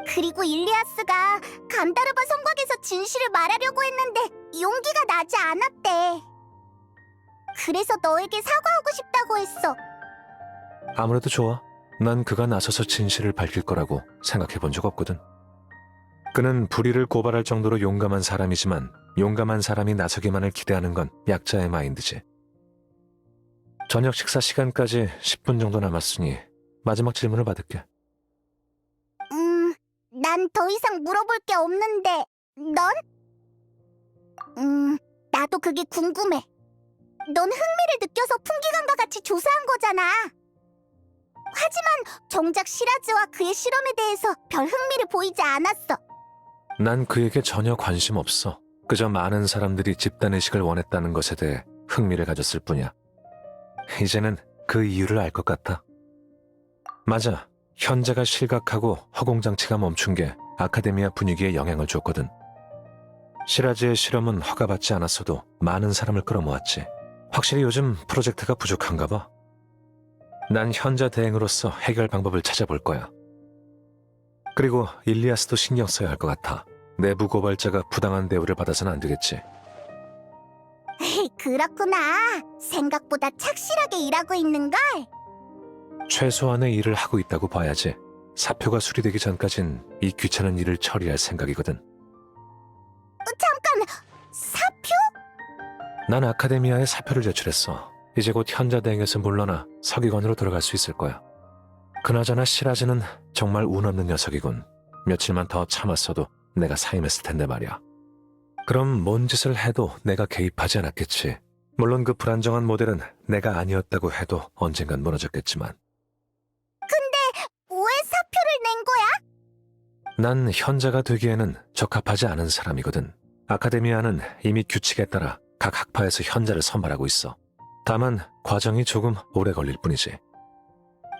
그리고 일리아스가 감다르바 성곽에서 진실을 말하려고 했는데 용기가 나지 않았대. 그래서 너에게 사과하고 싶다고 했어. 아무래도 좋아. 난 그가 나서서 진실을 밝힐 거라고 생각해 본 적 없거든. 그는 불의를 고발할 정도로 용감한 사람이지만 용감한 사람이 나서기만을 기대하는 건 약자의 마인드지. 저녁 식사 시간까지 10분 정도 남았으니 마지막 질문을 받을게. 난 더 이상 물어볼 게 없는데 넌? 나도 그게 궁금해. 넌 흥미를 느껴서 풍기관과 같이 조사한 거잖아. 하지만 정작 시라즈와 그의 실험에 대해서 별 흥미를 보이지 않았어. 난 그에게 전혀 관심 없어. 그저 많은 사람들이 집단의식을 원했다는 것에 대해 흥미를 가졌을 뿐이야. 이제는 그 이유를 알 것 같아. 맞아. 현재가 실각하고 허공장치가 멈춘 게 아카데미아 분위기에 영향을 줬거든. 시라즈의 실험은 허가받지 않았어도 많은 사람을 끌어모았지. 확실히 요즘 프로젝트가 부족한가 봐. 난 현자 대행으로서 해결 방법을 찾아볼 거야. 그리고 일리아스도 신경 써야 할 것 같아. 내부 고발자가 부당한 대우를 받아서는 안 되겠지. 그렇구나. 생각보다 착실하게 일하고 있는걸? 최소한의 일을 하고 있다고 봐야지. 사표가 수리되기 전까진 이 귀찮은 일을 처리할 생각이거든. 잠깐! 사표? 난 아카데미아에 사표를 제출했어. 이제 곧 현자 대행에서 물러나 서기관으로 돌아갈 수 있을 거야. 그나저나 시라즈는 정말 운 없는 녀석이군. 며칠만 더 참았어도 내가 사임했을 텐데 말이야. 그럼 뭔 짓을 해도 내가 개입하지 않았겠지. 물론 그 불안정한 모델은 내가 아니었다고 해도 언젠간 무너졌겠지만. 왜 사표를 낸 거야? 난 현자가 되기에는 적합하지 않은 사람이거든. 아카데미아는 이미 규칙에 따라 각 학파에서 현자를 선발하고 있어. 다만 과정이 조금 오래 걸릴 뿐이지.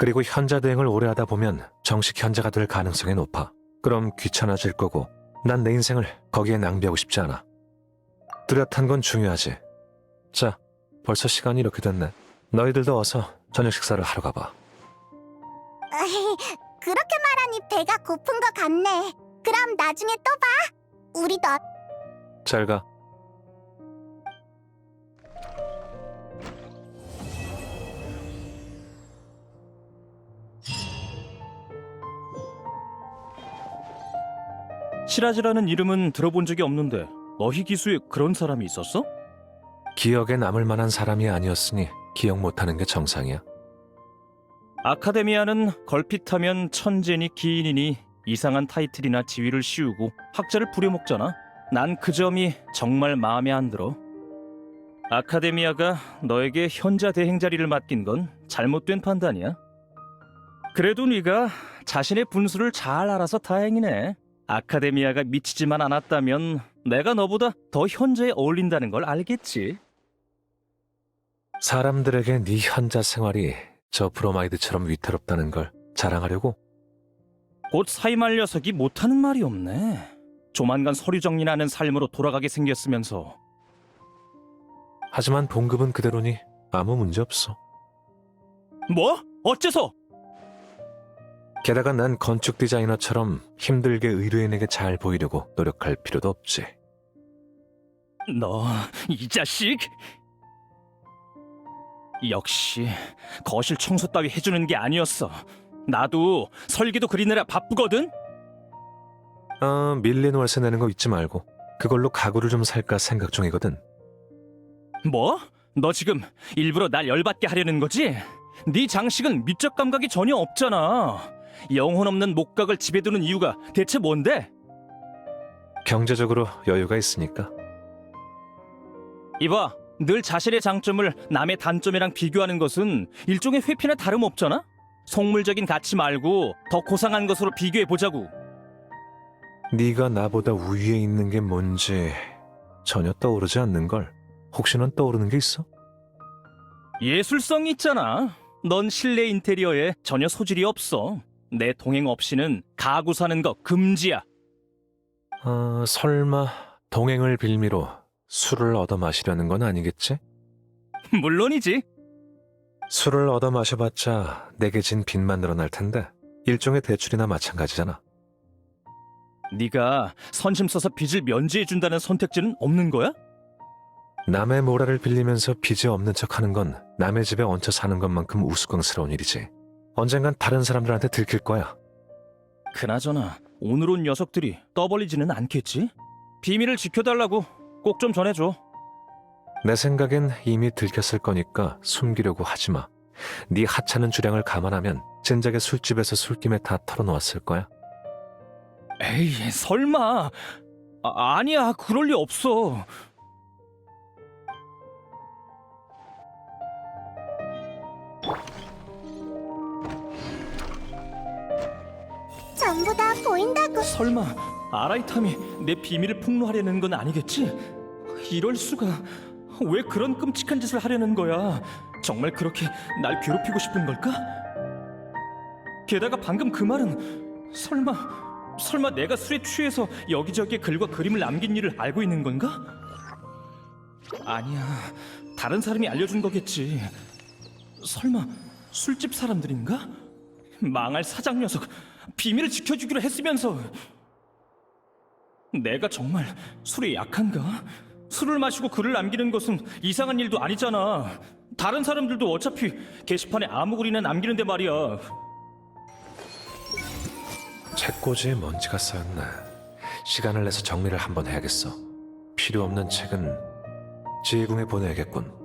그리고 현자 대행을 오래 하다 보면 정식 현자가 될 가능성이 높아. 그럼 귀찮아질 거고 난 내 인생을 거기에 낭비하고 싶지 않아. 뚜렷한 건 중요하지. 자, 벌써 시간이 이렇게 됐네. 너희들도 어서 저녁 식사를 하러 가봐. 그렇게 말하니 배가 고픈 것 같네. 그럼 나중에 또 봐. 우리도 잘 가. 시라즈라는 이름은 들어본 적이 없는데 너희 기수에 그런 사람이 있었어? 기억에 남을 만한 사람이 아니었으니 기억 못하는 게 정상이야. 아카데미아는 걸핏하면 천재니 기인이니 이상한 타이틀이나 지위를 씌우고 학자를 부려먹잖아. 난 그 점이 정말 마음에 안 들어. 아카데미아가 너에게 현자 대행 자리를 맡긴 건 잘못된 판단이야. 그래도 네가 자신의 분수를 잘 알아서 다행이네. 아카데미아가 미치지만 않았다면 내가 너보다 더 현자에 어울린다는 걸 알겠지. 사람들에게 네 현자 생활이 저 브로마이드처럼 위태롭다는 걸 자랑하려고? 곧 사임할 녀석이 못하는 말이 없네. 조만간 서류 정리하는 삶으로 돌아가게 생겼으면서. 하지만 봉급은 그대로니 아무 문제 없어. 뭐? 어째서? 게다가 난 건축 디자이너처럼 힘들게 의뢰인에게 잘 보이려고 노력할 필요도 없지. 너, 이 자식! 역시 거실 청소 따위 해주는 게 아니었어. 나도 설계도 그리느라 바쁘거든? 밀린 월세 내는 거 잊지 말고 그걸로 가구를 좀 살까 생각 중이거든. 뭐? 너 지금 일부러 날 열받게 하려는 거지? 네 장식은 미적 감각이 전혀 없잖아. 영혼 없는 목각을 집에 두는 이유가 대체 뭔데? 경제적으로 여유가 있으니까. 이봐, 늘 자신의 장점을 남의 단점이랑 비교하는 것은 일종의 회피나 다름없잖아? 속물적인 가치 말고 더 고상한 것으로 비교해보자고. 네가 나보다 우위에 있는 게 뭔지 전혀 떠오르지 않는걸. 혹시는 떠오르는 게 있어? 예술성이 있잖아. 넌 실내 인테리어에 전혀 소질이 없어. 내 동행 없이는 가구 사는 거 금지야. 설마 동행을 빌미로 술을 얻어 마시려는 건 아니겠지? 물론이지. 술을 얻어 마셔봤자 내게 진 빚만 늘어날 텐데 일종의 대출이나 마찬가지잖아. 네가 선심 써서 빚을 면제해준다는 선택지는 없는 거야? 남의 모라를 빌리면서 빚이 없는 척하는 건 남의 집에 얹혀 사는 것만큼 우스꽝스러운 일이지. 언젠간 다른 사람들한테 들킬 거야. 그나저나 오늘 온 녀석들이 떠벌리지는 않겠지? 비밀을 지켜달라고 꼭 좀 전해줘. 내 생각엔 이미 들켰을 거니까 숨기려고 하지 마. 네 하찮은 주량을 감안하면 진작에 술집에서 술김에 다 털어놓았을 거야. 에이, 설마. 아니야, 그럴 리 없어. 전부 다 보인다고. 설마 아라이탐이 내 비밀을 폭로하려는 건 아니겠지? 이럴 수가. 왜 그런 끔찍한 짓을 하려는 거야? 정말 그렇게 날 괴롭히고 싶은 걸까? 게다가 방금 그 말은 설마 내가 술에 취해서 여기저기에 글과 그림을 남긴 일을 알고 있는 건가? 아니야, 다른 사람이 알려준 거겠지. 설마 술집 사람들인가? 망할 사장 녀석, 비밀을 지켜주기로 했으면서. 내가 정말 술에 약한가? 술을 마시고 글을 남기는 것은 이상한 일도 아니잖아. 다른 사람들도 어차피 게시판에 아무 글이나 남기는데 말이야. 책꽂이에 먼지가 쌓였네. 시간을 내서 정리를 한번 해야겠어. 필요 없는 책은 지혜궁에 보내야겠군.